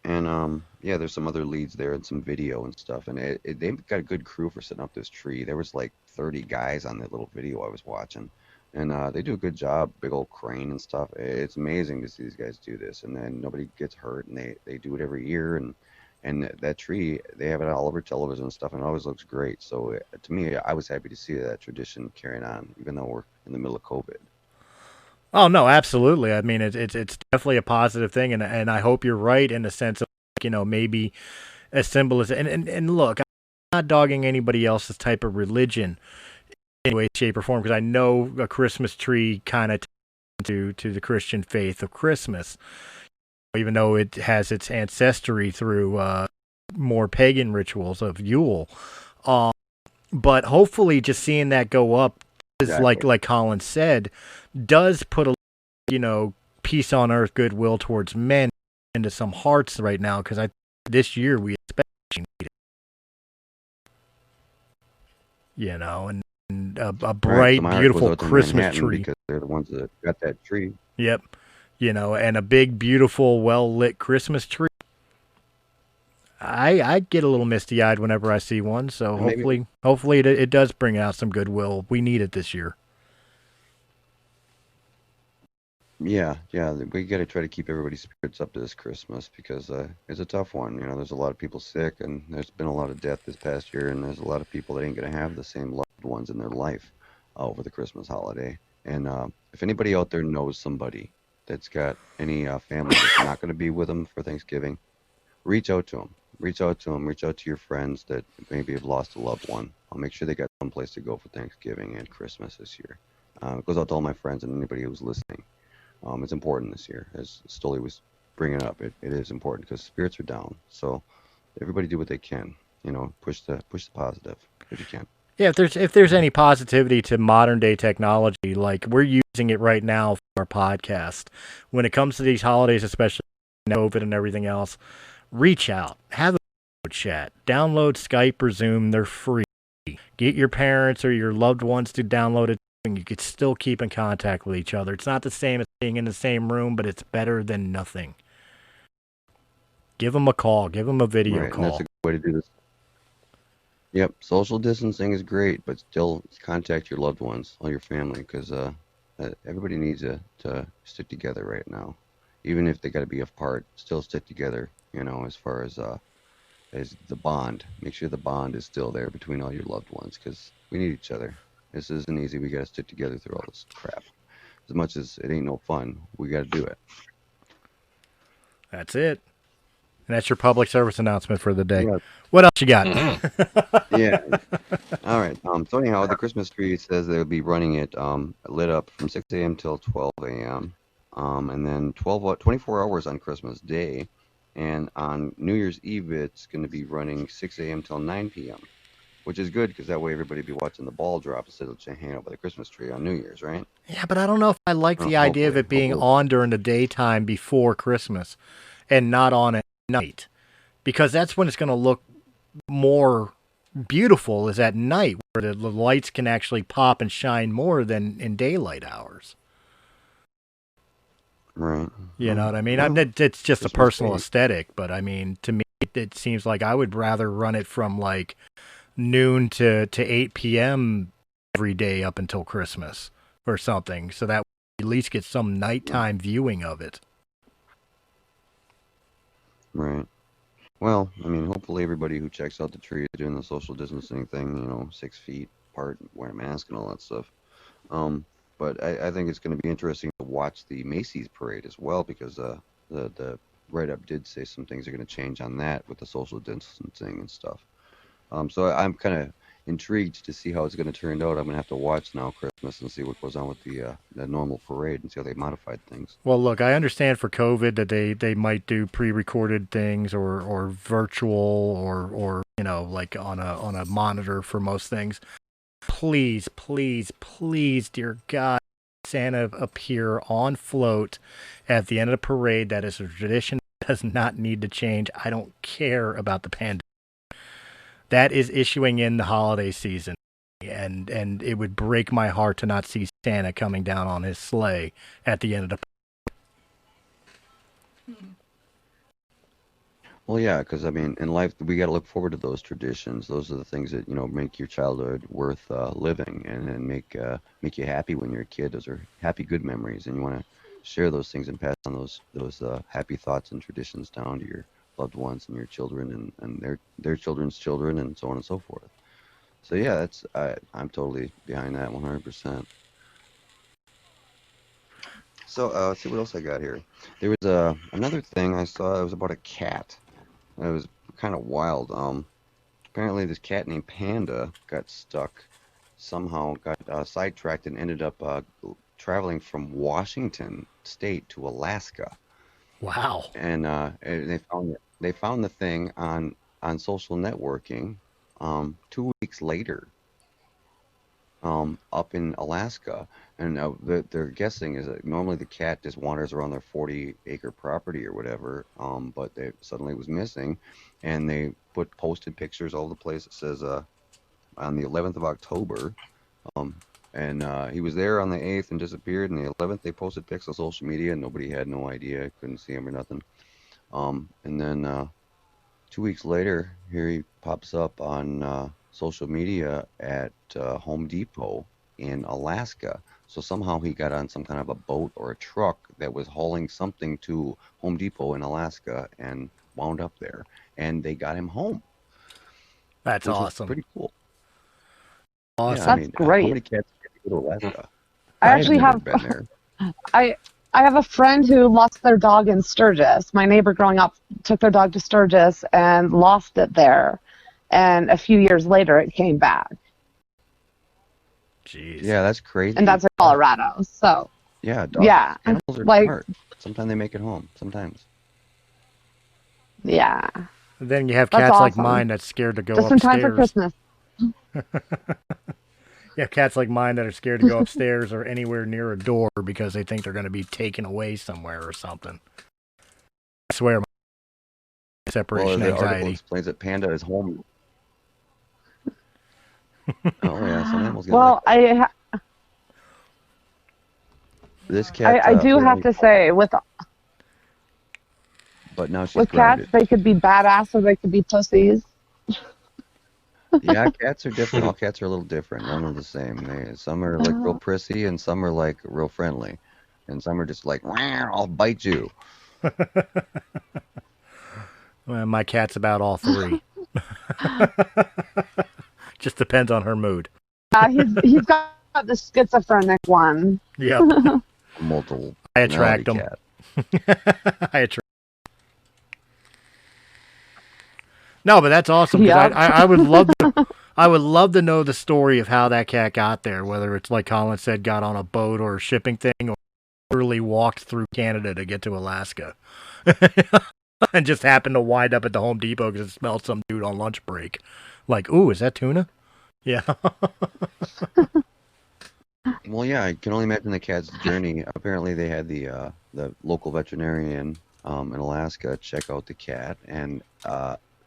D: And there's some other leads there and some video and stuff. And they've got a good crew for setting up this tree. There was like 30 guys on that little video I was watching. And they do a good job, big old crane and stuff. It's amazing to see these guys do this. And then nobody gets hurt, and they do it every year. And that tree, they have it all over television and stuff, and it always looks great. So to me, I was happy to see that tradition carrying on, even though we're in the middle of COVID.
A: Oh no, absolutely. I mean, it's definitely a positive thing, and I hope you're right in the sense of maybe as simple as and look, I'm not dogging anybody else's type of religion in any way, shape, or form, because I know a Christmas tree kind of to the Christian faith of Christmas. even though it has its ancestry through more pagan rituals of Yule. But hopefully just seeing that go up is like Colin said, does put a peace on earth, goodwill towards men into some hearts right now, because this year we especially need it. And a bright, beautiful Christmas tree.
D: Because they're the ones that got that tree.
A: Yep. And a big, beautiful, well-lit Christmas tree. I get a little misty-eyed whenever I see one, so hopefully it does bring out some goodwill. We need it this year.
D: Yeah, we got to try to keep everybody's spirits up to this Christmas, because it's a tough one. There's a lot of people sick, and there's been a lot of death this past year, and there's a lot of people that ain't going to have the same loved ones in their life over the Christmas holiday. And if anybody out there knows somebody that's got any family that's not going to be with them for Thanksgiving, reach out to them. Reach out to your friends that maybe have lost a loved one. I'll make sure they got some place to go for Thanksgiving and Christmas this year. It goes out to all my friends and anybody who's listening. It's important this year, as Stolle was bringing up. It is important because spirits are down. So everybody do what they can. Push the positive if you can.
A: Yeah, if there's any positivity to modern day technology, like we're using it right now for our podcast. When it comes to these holidays, especially COVID and everything else, reach out, have a chat, download Skype or Zoom. They're free. Get your parents or your loved ones to download it, and you could still keep in contact with each other. It's not the same as being in the same room, but it's better than nothing. Give them a call. Give them a video call.
D: And that's a good way to do this. Yep, social distancing is great, but still contact your loved ones, all your family, because everybody needs to stick together right now. Even if they got to be apart, still stick together. As far as the bond, make sure the bond is still there between all your loved ones, because we need each other. This isn't easy. We got to stick together through all this crap. As much as it ain't no fun, we got to do it.
A: That's it. And that's your public service announcement for the day. Yeah. What else you got?
D: Yeah. All right. So anyhow, the Christmas tree says they'll be running it lit up from 6 a.m. till 12 a.m. And then 24 hours on Christmas Day. And on New Year's Eve, it's going to be running 6 a.m. till 9 p.m., which is good because that way everybody will be watching the ball drop instead of hanging out by the Christmas tree on New Year's, right?
A: Yeah, but I don't know if I like the idea of it being on during the daytime before Christmas and not on at night, because that's when it's going to look more beautiful, is at night, where the lights can actually pop and shine more than in daylight hours.
D: Right.
A: You know what I mean? It's just a personal aesthetic, but I mean, to me, it seems like I would rather run it from like noon to 8 p.m. every day up until Christmas or something, so that we at least get some nighttime viewing of it.
D: Right. Well, I mean, hopefully everybody who checks out the tree is doing the social distancing thing, 6 feet apart, wearing a mask and all that stuff. But I think it's going to be interesting to watch the Macy's parade as well, because the write-up did say some things are going to change on that with the social distancing and stuff. So I'm kind of intrigued to see how it's going to turn out. I'm going to have to watch now Christmas and see what goes on with the normal parade and see how they modified things.
A: Well, look, I understand for COVID that they might do pre-recorded things or virtual or like on a monitor for most things. Please, please, please, dear God, Santa appear on float at the end of the parade. That is a tradition that does not need to change. I don't care about the pandemic. That is issuing in the holiday season, and it would break my heart to not see Santa coming down on his sleigh at the end of the parade.
D: Well, yeah, because I mean, in life, we got to look forward to those traditions. Those are the things that make your childhood worth living, and make you happy when you're a kid. Those are happy, good memories, and you want to share those things and pass on those happy thoughts and traditions down to your loved ones and your children and their children's children, and so on and so forth. So yeah, I'm totally behind that 100%. So let's see what else I got here. There was another thing I saw. It was about a cat. It was kind of wild. Apparently this cat named Panda got stuck somehow, got sidetracked, and ended up traveling from Washington State to Alaska.
A: Wow.
D: And they found the thing on social networking 2 weeks later, up in Alaska. And they're guessing is that normally the cat just wanders around their 40-acre property or whatever, but they suddenly was missing, and they posted pictures all over the place. It says on the 11th of October, and he was there on the 8th and disappeared. And the 11th, they posted pics on social media, and nobody had no idea, couldn't see him or nothing. And then 2 weeks later, here he pops up on social media at Home Depot in Alaska. So somehow he got on some kind of a boat or a truck that was hauling something to Home Depot in Alaska and wound up there. And they got him home.
A: That's
D: which was
A: awesome.
D: pretty cool.
A: Awesome.
D: Yeah,
C: That's great.
D: How many cats get to go to Alaska?
C: I actually
D: never
C: have
D: been there.
C: I have a friend who lost their dog in Sturgis. My neighbor growing up took their dog to Sturgis and lost it there. And a few years later, it came back.
A: Jeez.
D: Yeah, that's crazy.
C: And that's in Colorado. So,
D: Yeah, dogs,
C: yeah.
D: animals are
C: Like,
D: smart. Sometimes they make it home. Sometimes.
C: yeah.
A: And then you have
C: That's
A: cats like
C: awesome.
A: mine that's scared to go
C: Just in time for
A: upstairs.
C: Christmas.
A: You have cats like mine that are scared to go upstairs or anywhere near a door because they think they're going to be taken away somewhere or something. I swear, my separation
D: The article
A: anxiety.
D: explains that Panda is home. Oh yeah, some animals get
C: Well,
D: like this cat.
C: I do have
D: apparently-
C: to say, with
D: But now she's
C: cats,
D: grounded.
C: they could be badass or they could be pussies.
D: Yeah, cats are different. All cats are a little different. None are the same. Some are like real prissy, and some are like real friendly, and some are just like, "Meow, I'll bite you."
A: Well, my cat's about all three. Just depends on her mood.
C: He's got the schizophrenic one.
A: Yep.
D: Multiple.
A: I attract
D: personality
A: them.
D: cat.
A: I attract. No, but that's awesome. 'Cause
C: Yep.
A: I would love to. I would love to know the story of how that cat got there. Whether it's like Colin said, got on a boat or a shipping thing, or literally walked through Canada to get to Alaska, and just happened to wind up at the Home Depot because it smelled some dude on lunch break. Like, ooh, is that tuna? Yeah.
D: Well, yeah, I can only imagine the cat's journey. Apparently, they had the local veterinarian in Alaska check out the cat, and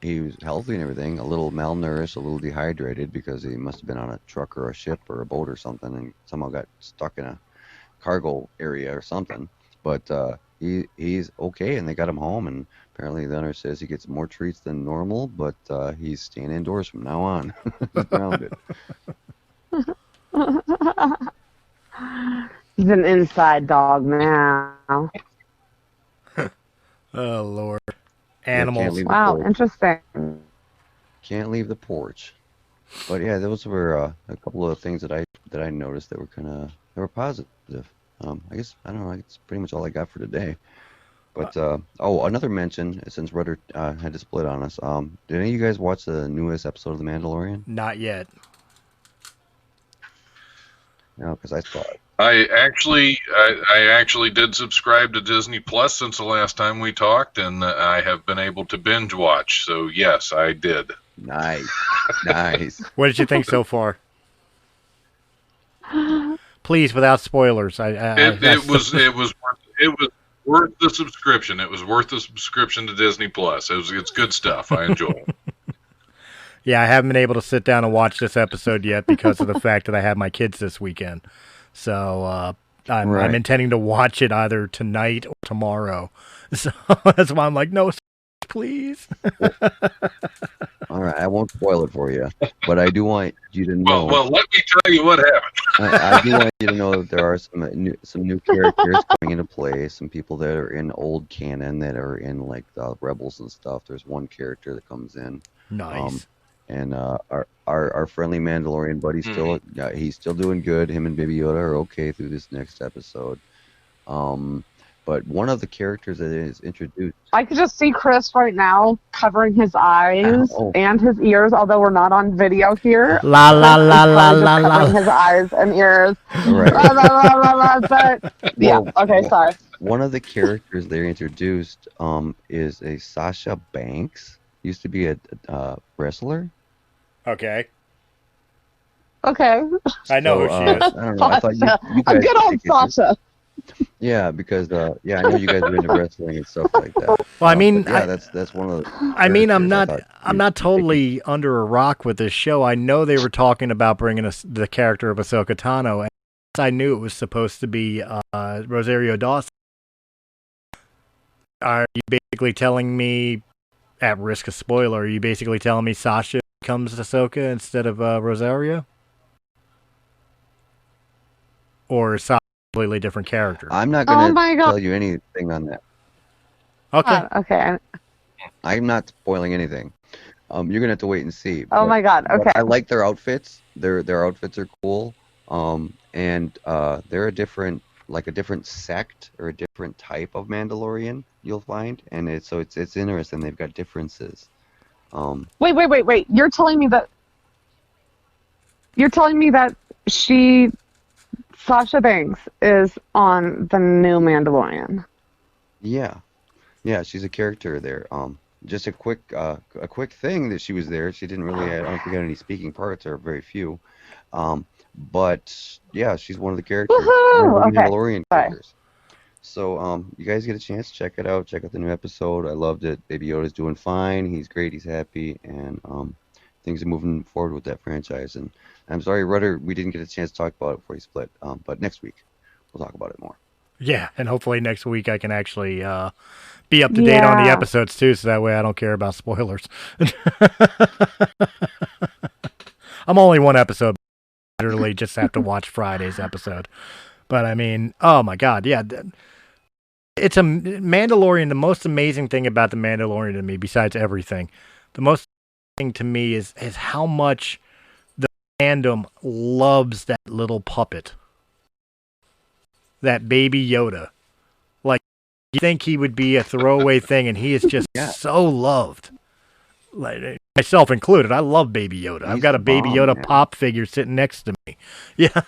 D: he was healthy and everything, a little malnourished, a little dehydrated because he must have been on a truck or a ship or a boat or something and somehow got stuck in a cargo area or something. But he's okay, and they got him home, and apparently the owner says he gets more treats than normal, but he's staying indoors from now on. He's grounded.
C: He's an inside dog now.
A: Oh Lord.
D: Can't
A: Animals.
D: leave the
C: Wow,
D: porch.
C: interesting.
D: Can't leave the porch. But yeah, those were a couple of things that I noticed that were positive. I guess I don't know. It's pretty much all I got for today. But another mention, since Rudder had to split on us. Did any of you guys watch the newest episode of The Mandalorian?
A: Not yet.
D: No, because I saw it.
F: I actually did subscribe to Disney Plus since the last time we talked, and I have been able to binge watch. So yes, I did.
D: Nice, nice.
A: What did you think so far? Please, without spoilers.
F: It was worth the subscription. It was worth the subscription to Disney Plus. It's good stuff. I enjoy it.
A: Yeah, I haven't been able to sit down and watch this episode yet because of the fact that I have my kids this weekend. So I'm intending to watch it either tonight or tomorrow. So that's why I'm like, no, please.
D: All right, I won't spoil it for you, but I do want you to know.
F: Well, let me tell you what happened.
D: I do want you to know that there are some new characters coming into play. Some people that are in old canon that are in like the Rebels and stuff. There's one character that comes in.
A: Nice.
D: And our friendly Mandalorian buddy he's still doing good. Him and Baby Yoda are okay through this next episode. But But one of the characters that is introduced.
C: I could just see Chris right now covering his eyes
D: Oh.
C: and his ears, although we're not on video here.
A: La la
C: Chris
A: la
C: is
A: la
C: probably
A: la
C: just covering
A: la.
C: his eyes and ears.
D: Right.
C: La, la, la, la, la, but yeah,
D: Well,
C: okay, sorry.
D: One of the characters they introduced is a Sasha Banks. Used to be a wrestler.
A: Okay.
C: Okay.
A: I know who she is.
D: I don't know. I thought you
C: Sasha.
D: guys
C: A good old
D: would take it.
C: Sasha.
D: Yeah, because I know you guys are into wrestling and stuff like that.
A: Well, I mean,
D: but yeah, that's one of the.
A: I mean, I'm
D: characters
A: not
D: I thought you'd
A: totally under a rock with this show. I know they were talking about bringing us the character of Ahsoka Tano, and I knew it was supposed to be Rosario Dawson. Are you basically telling me, at risk of spoiler, are you basically telling me Sasha becomes Ahsoka instead of Rosario? Or is Sasha a completely different character?
D: I'm not
C: Oh
D: going
C: my
D: to
C: God.
D: tell you anything on that.
A: Okay.
C: Okay.
D: I'm not spoiling anything. You're gonna have to wait and see.
C: Oh my God.
D: But
C: Okay.
D: I like their outfits. Their outfits are cool. And they're a different sect or a different type of Mandalorian. You'll find, and it's interesting. They've got differences.
C: Wait. You're telling me that Sasha Banks is on the new Mandalorian.
D: Yeah, she's a character there. Just a quick thing that she was there. She didn't really. I don't think had any speaking parts or very few. But yeah, she's one of the characters.
C: Woohoo!
D: One of the
C: Okay.
D: Mandalorian
C: Sorry.
D: characters. So you guys get a chance, check it out. Check out the new episode. I loved it. Baby Yoda's doing fine. He's great. He's happy, and things are moving forward with that franchise. And I'm sorry, Rudder, we didn't get a chance to talk about it before he split. But next week we'll talk about it more.
A: Yeah, and hopefully next week I can actually be up to date on the
C: Yeah.
A: episodes too, so that way I don't care about spoilers. I'm only one episode. Literally just have to watch Friday's episode. But I mean, oh my God, yeah. It's a Mandalorian. The most amazing thing about the Mandalorian to me, besides everything, the most thing to me is how much the fandom loves that little puppet. That baby Yoda. Like, you think he would be a throwaway thing, and he is just
D: Yeah.
A: so loved. Like, myself included. I love Baby Yoda. I've
D: He's
A: got a
D: the
A: Baby
D: bomb,
A: Yoda
D: man.
A: pop figure sitting next to me. Yeah.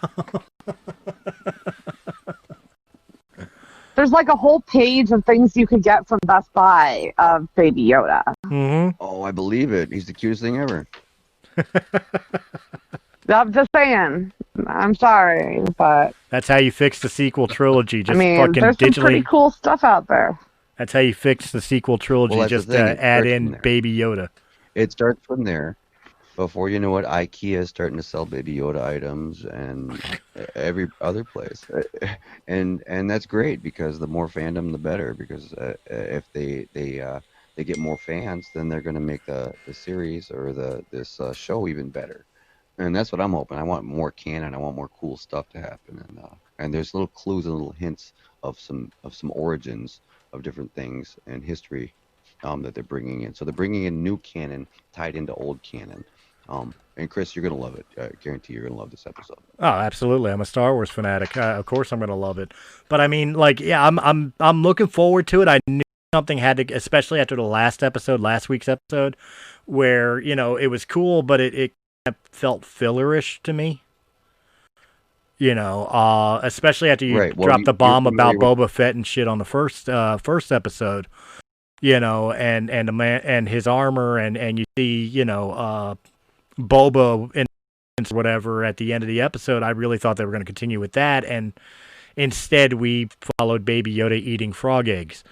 C: There's like a whole page of things you could get from Best Buy of Baby Yoda.
A: Mm-hmm.
D: Oh, I believe it. He's the cutest thing ever.
C: I'm just saying. I'm sorry, but
A: That's how you fix the sequel trilogy. Just
C: I mean,
A: fucking
C: there's some pretty
A: digitally.
C: cool stuff out there.
A: That's how you fix the sequel trilogy.
D: Well, that's the
A: just
D: thing, it
A: add
D: starts
A: in
D: from there.
A: Baby Yoda.
D: It starts from there. Before you know it, IKEA is starting to sell Baby Yoda items, and every other place, and that's great because the more fandom, the better. Because if they get more fans, then they're going to make the series or this show even better. And that's what I'm hoping. I want more canon. I want more cool stuff to happen, and there's little clues and little hints of some origins of different things and history that they're bringing in. So they're bringing in new canon tied into old canon. And Chris, you're gonna love it. I guarantee you're gonna love this episode.
A: Oh, absolutely! I'm a Star Wars fanatic. Of course, I'm gonna love it. But I mean, like, yeah, I'm looking forward to it. I knew something had to, especially after the last week's episode, where it was cool, but it felt fillerish to me. Especially after you
D: Right, well,
A: dropped the
D: you're
A: bomb about
D: familiar
A: Boba Fett and shit on the first episode. And the man and his armor, and you see Boba and whatever at the end of the episode. I really thought they were going to continue with that, and instead we followed Baby Yoda eating frog eggs.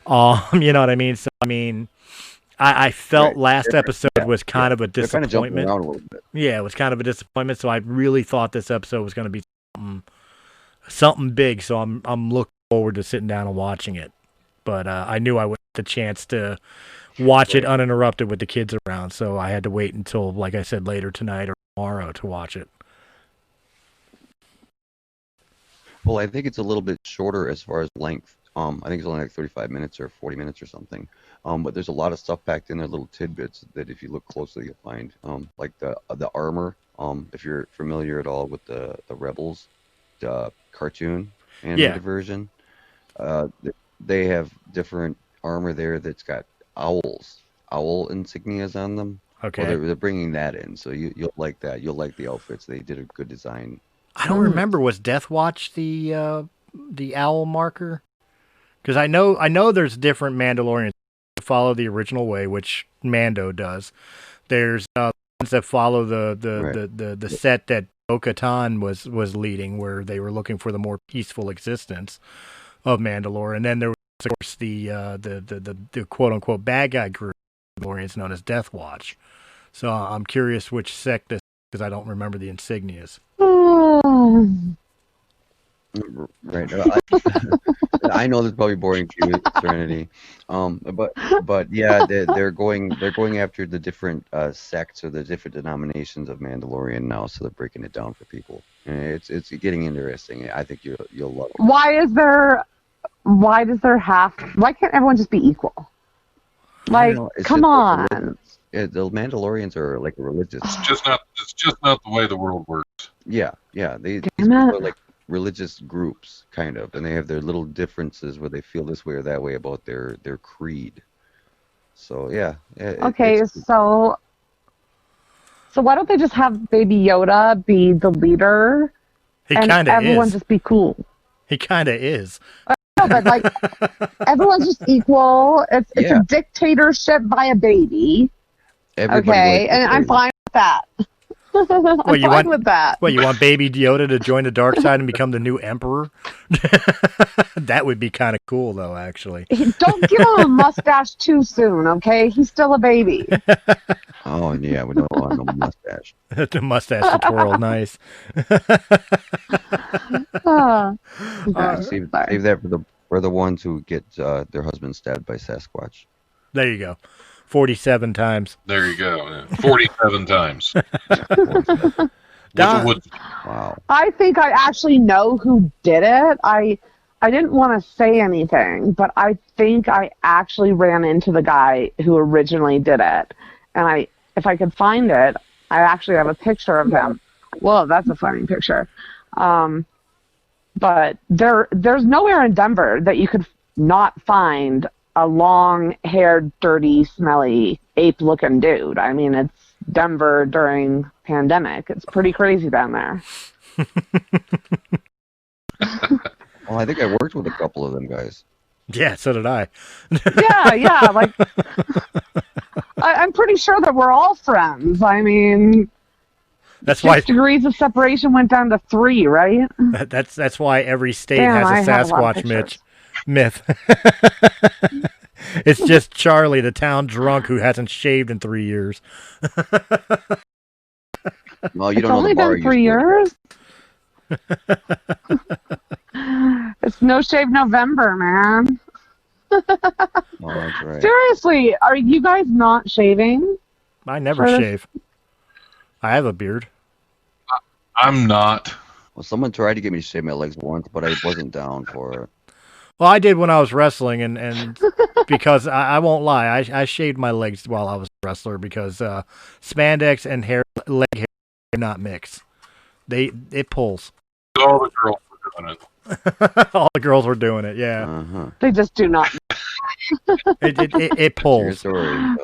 A: You know what I mean? So I mean, I felt
D: Right.
A: last episode was kind of a
D: They're kind of jumping
A: disappointment.
D: around a little bit.
A: Yeah, it was kind of a disappointment. So I really thought this episode was going to be something big. So I'm looking forward to sitting down and watching it. But I knew I wouldn't get the chance to watch it uninterrupted with the kids around. So I had to wait until, like I said, later tonight or tomorrow to watch it.
D: Well, I think it's a little bit shorter as far as length. I think it's only like 35 minutes or 40 minutes or something. But there's a lot of stuff packed in there, little tidbits that if you look closely, you'll find. Like the armor. If you're familiar at all with the Rebels, the cartoon animated version. They have different armor there that's got owl insignias on them.
A: Okay.
D: Well, they're bringing that in, so you'll like that. You'll like the outfits. They did a good design.
A: I don't remember. Was Death Watch the owl marker? Because I know there's different Mandalorians that follow the original way, which Mando does. There's ones that follow the set that Bo-Katan was leading, where they were looking for the more peaceful existence of Mandalore, and then there was, of course, the quote unquote bad guy group of Mandalorians known as Death Watch. So I'm curious which sect this, because I don't remember the insignias.
D: Right. I know this is probably boring to you, Serenity. But yeah, they're going after the different sects or the different denominations of Mandalorian now, so they're breaking it down for people. And it's getting interesting. I think you'll love it.
C: Why can't everyone just be equal? Like, come on.
D: The Mandalorians are like religious.
F: It's just not the way the world works.
D: Yeah. These people are like religious groups, kind of, and they have their little differences where they feel this way or that way about their creed. So yeah.
C: So why don't they just have Baby Yoda be the leader?
A: He
C: and
A: kind of
C: everyone
A: is.
C: just be cool.
A: He kind of is.
C: No, but like everyone's just equal. It's a dictatorship by a baby.
D: Everybody
C: and I'm fine with that. I'm fine with that.
A: What, you want Baby Yoda to join the dark side and become the new emperor? That would be kind of cool, though, actually.
C: Don't give him a mustache too soon, okay? He's still a baby.
D: Oh, yeah, we don't want no mustache.
A: The mustache tutorial, nice.
D: Save that for the ones who get their husband stabbed by Sasquatch.
A: There you go. 47 times.
F: There you go. Yeah. 47 times.
D: Wow.
C: I think I actually know who did it. I didn't want to say anything, but I think I actually ran into the guy who originally did it. And if I could find it, I actually have a picture of him. Whoa, that's a funny picture. But there's nowhere in Denver that you could not find a long-haired, dirty, smelly, ape-looking dude. I mean, it's Denver during pandemic. It's pretty crazy down there.
D: Well, I think I worked with a couple of them guys.
A: Yeah, so did I.
C: Yeah. Like, I'm pretty sure that we're all friends. I mean,
A: that's why
C: 6 degrees of separation went down to 3, right?
A: That's why every state has a Sasquatch myth. It's just Charlie, the town drunk who hasn't shaved in 3 years.
D: Well, you don't
C: it's
D: know
C: only
D: the bar
C: been 3 years. It's No Shave November, man.
D: Oh, that's right.
C: Seriously, are you guys not shaving?
A: I never shave. I have a beard.
F: I'm not.
D: Well, someone tried to get me to shave my legs once, but I wasn't down for it.
A: Well, I did when I was wrestling, and because I won't lie, I shaved my legs while I was a wrestler because spandex and leg hair do not mix. It pulls.
F: All the girls were doing it.
A: All the girls were doing it, yeah.
D: Uh-huh.
C: They just do not.
A: It pulls.
D: Story.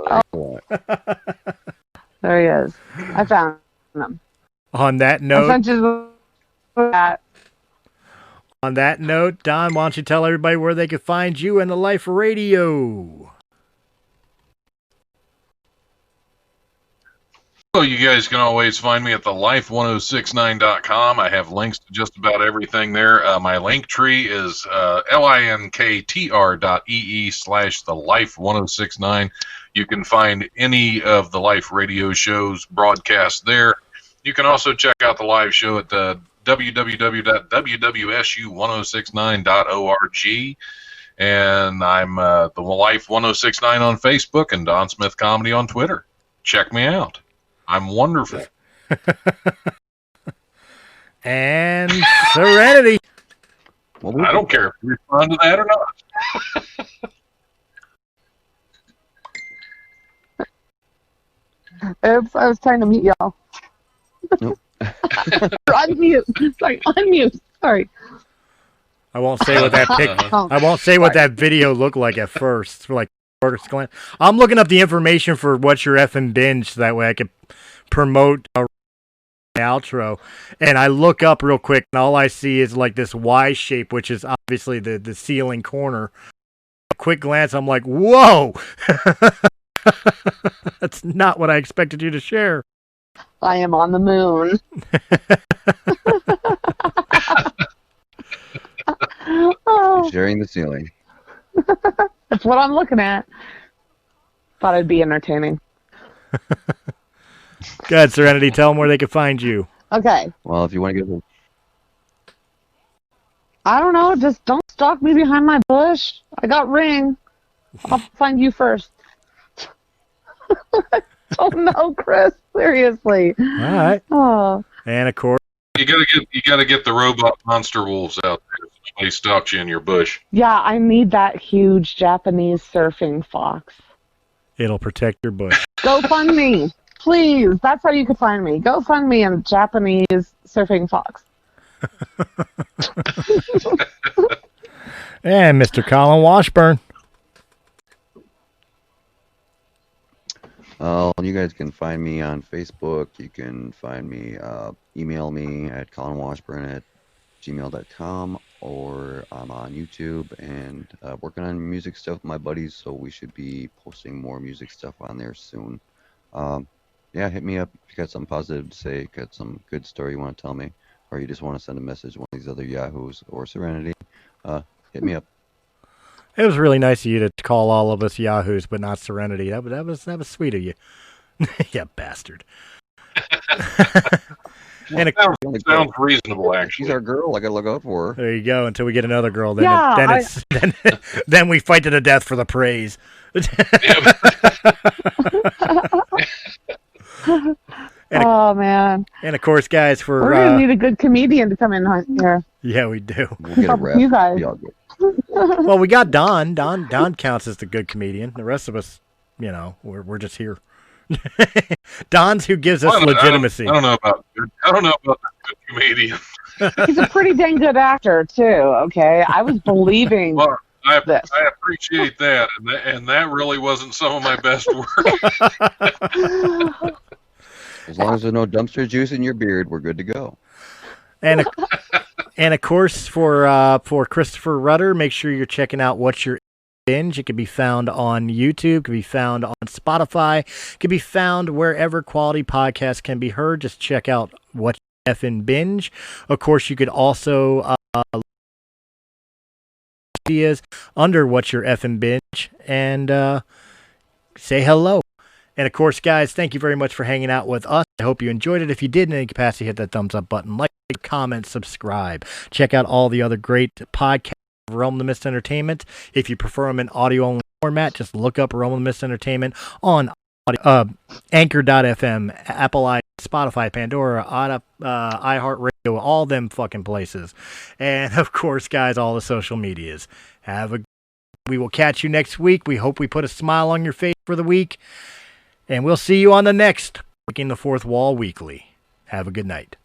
C: There he is. I found him.
A: On that note, Don, why don't you tell everybody where they can find you and the Life Radio?
F: Well, you guys can always find me at thelife1069.com. I have links to just about everything there. My link tree is linktr.ee/thelife1069. You can find any of the Life Radio shows broadcast there. You can also check out the live show at www.wwsu1069.org. And I'm the Life 1069 on Facebook and Don Smith Comedy on Twitter. Check me out. I'm wonderful.
A: And Serenity.
F: I don't care if you respond to that or not.
C: Oops, I was trying to mute y'all.
D: Nope.
C: Unmute. Sorry, unmute. Sorry.
A: I won't say what that I won't say what that video looked like at first. For like first glance. I'm looking up the information for What's Your Effing Binge so that way I can promote a outro. And I look up real quick and all I see is like this Y shape, which is obviously the ceiling corner. A quick glance, I'm like, whoa! That's not what I expected you to share.
C: I am on the moon. Oh,
D: Sharing the ceiling.
C: that's what I'm looking at. Thought it'd be entertaining.
A: Go ahead, Serenity. Tell them where they can find you.
C: Okay.
D: Well, if you want to get
C: I don't know. Just don't stalk me behind my bush. I got Ring. I'll find you first. I don't know, Chris. Seriously.
A: All right.
C: Oh.
A: And of course,
F: You gotta get the robot monster wolves out there. So nobody stalks you in your bush.
C: Yeah, I need that huge Japanese surfing fox.
A: it'll protect your bush.
C: Go fund me. Please. That's how you can find me. Go fund me a Japanese surfing fox.
A: And Mr. Colin Washburn.
D: you guys can find me on Facebook. You can find me, email me at colinwashburn@gmail.com, or I'm on YouTube and working on music stuff with my buddies, so we should be posting more music stuff on there soon. Yeah, hit me up if you got something positive to say, got some good story you want to tell me, or you just want to send a message to one of these other Yahoos or Serenity, hit me up.
A: It was really nice of you to call all of us Yahoos, but not Serenity. That was sweet of you. You bastard.
F: And it sounds reasonable, actually.
D: She's our girl. I gotta look out for her.
A: There you go. Until we get another girl, then
C: Yeah,
A: then we fight to the death for the praise.
C: Oh man!
A: And of course, guys,
C: We're gonna need a good comedian to come in here.
A: Yeah, we do.
D: We'll get a
C: Help
D: rep.
C: you guys.
D: Be all good.
A: Well, we got Don. Don counts as the good comedian. The rest of us, we're just here. Don's who gives us legitimacy.
F: I don't know about the good comedian.
C: He's a pretty dang good actor too. Okay, I was believing
F: Well,
C: this.
F: I appreciate that, and that really wasn't some of my best work.
D: As long as there's no dumpster juice in your beard, we're good to go.
A: And of course, for Christopher Rudder, make sure you're checking out What's Your Binge. It can be found on YouTube, can be found on Spotify, can be found wherever quality podcasts can be heard. Just check out What's Your Effing Binge. Of course, you could also ideas under What's Your Effing Binge and say hello. And of course, guys, thank you very much for hanging out with us. I hope you enjoyed it. If you did in any capacity, hit that thumbs up button, like, comment, subscribe. Check out all the other great podcasts of Realm of the Mist Entertainment. If you prefer them in audio-only format, just look up Realm of the Mist Entertainment on Anchor.fm, Apple iTunes, Spotify, Pandora, iHeartRadio, all them fucking places. And, of course, guys, all the social medias. We will catch you next week. We hope we put a smile on your face for the week. And we'll see you on the next Breaking the Fourth Wall Weekly. Have a good night.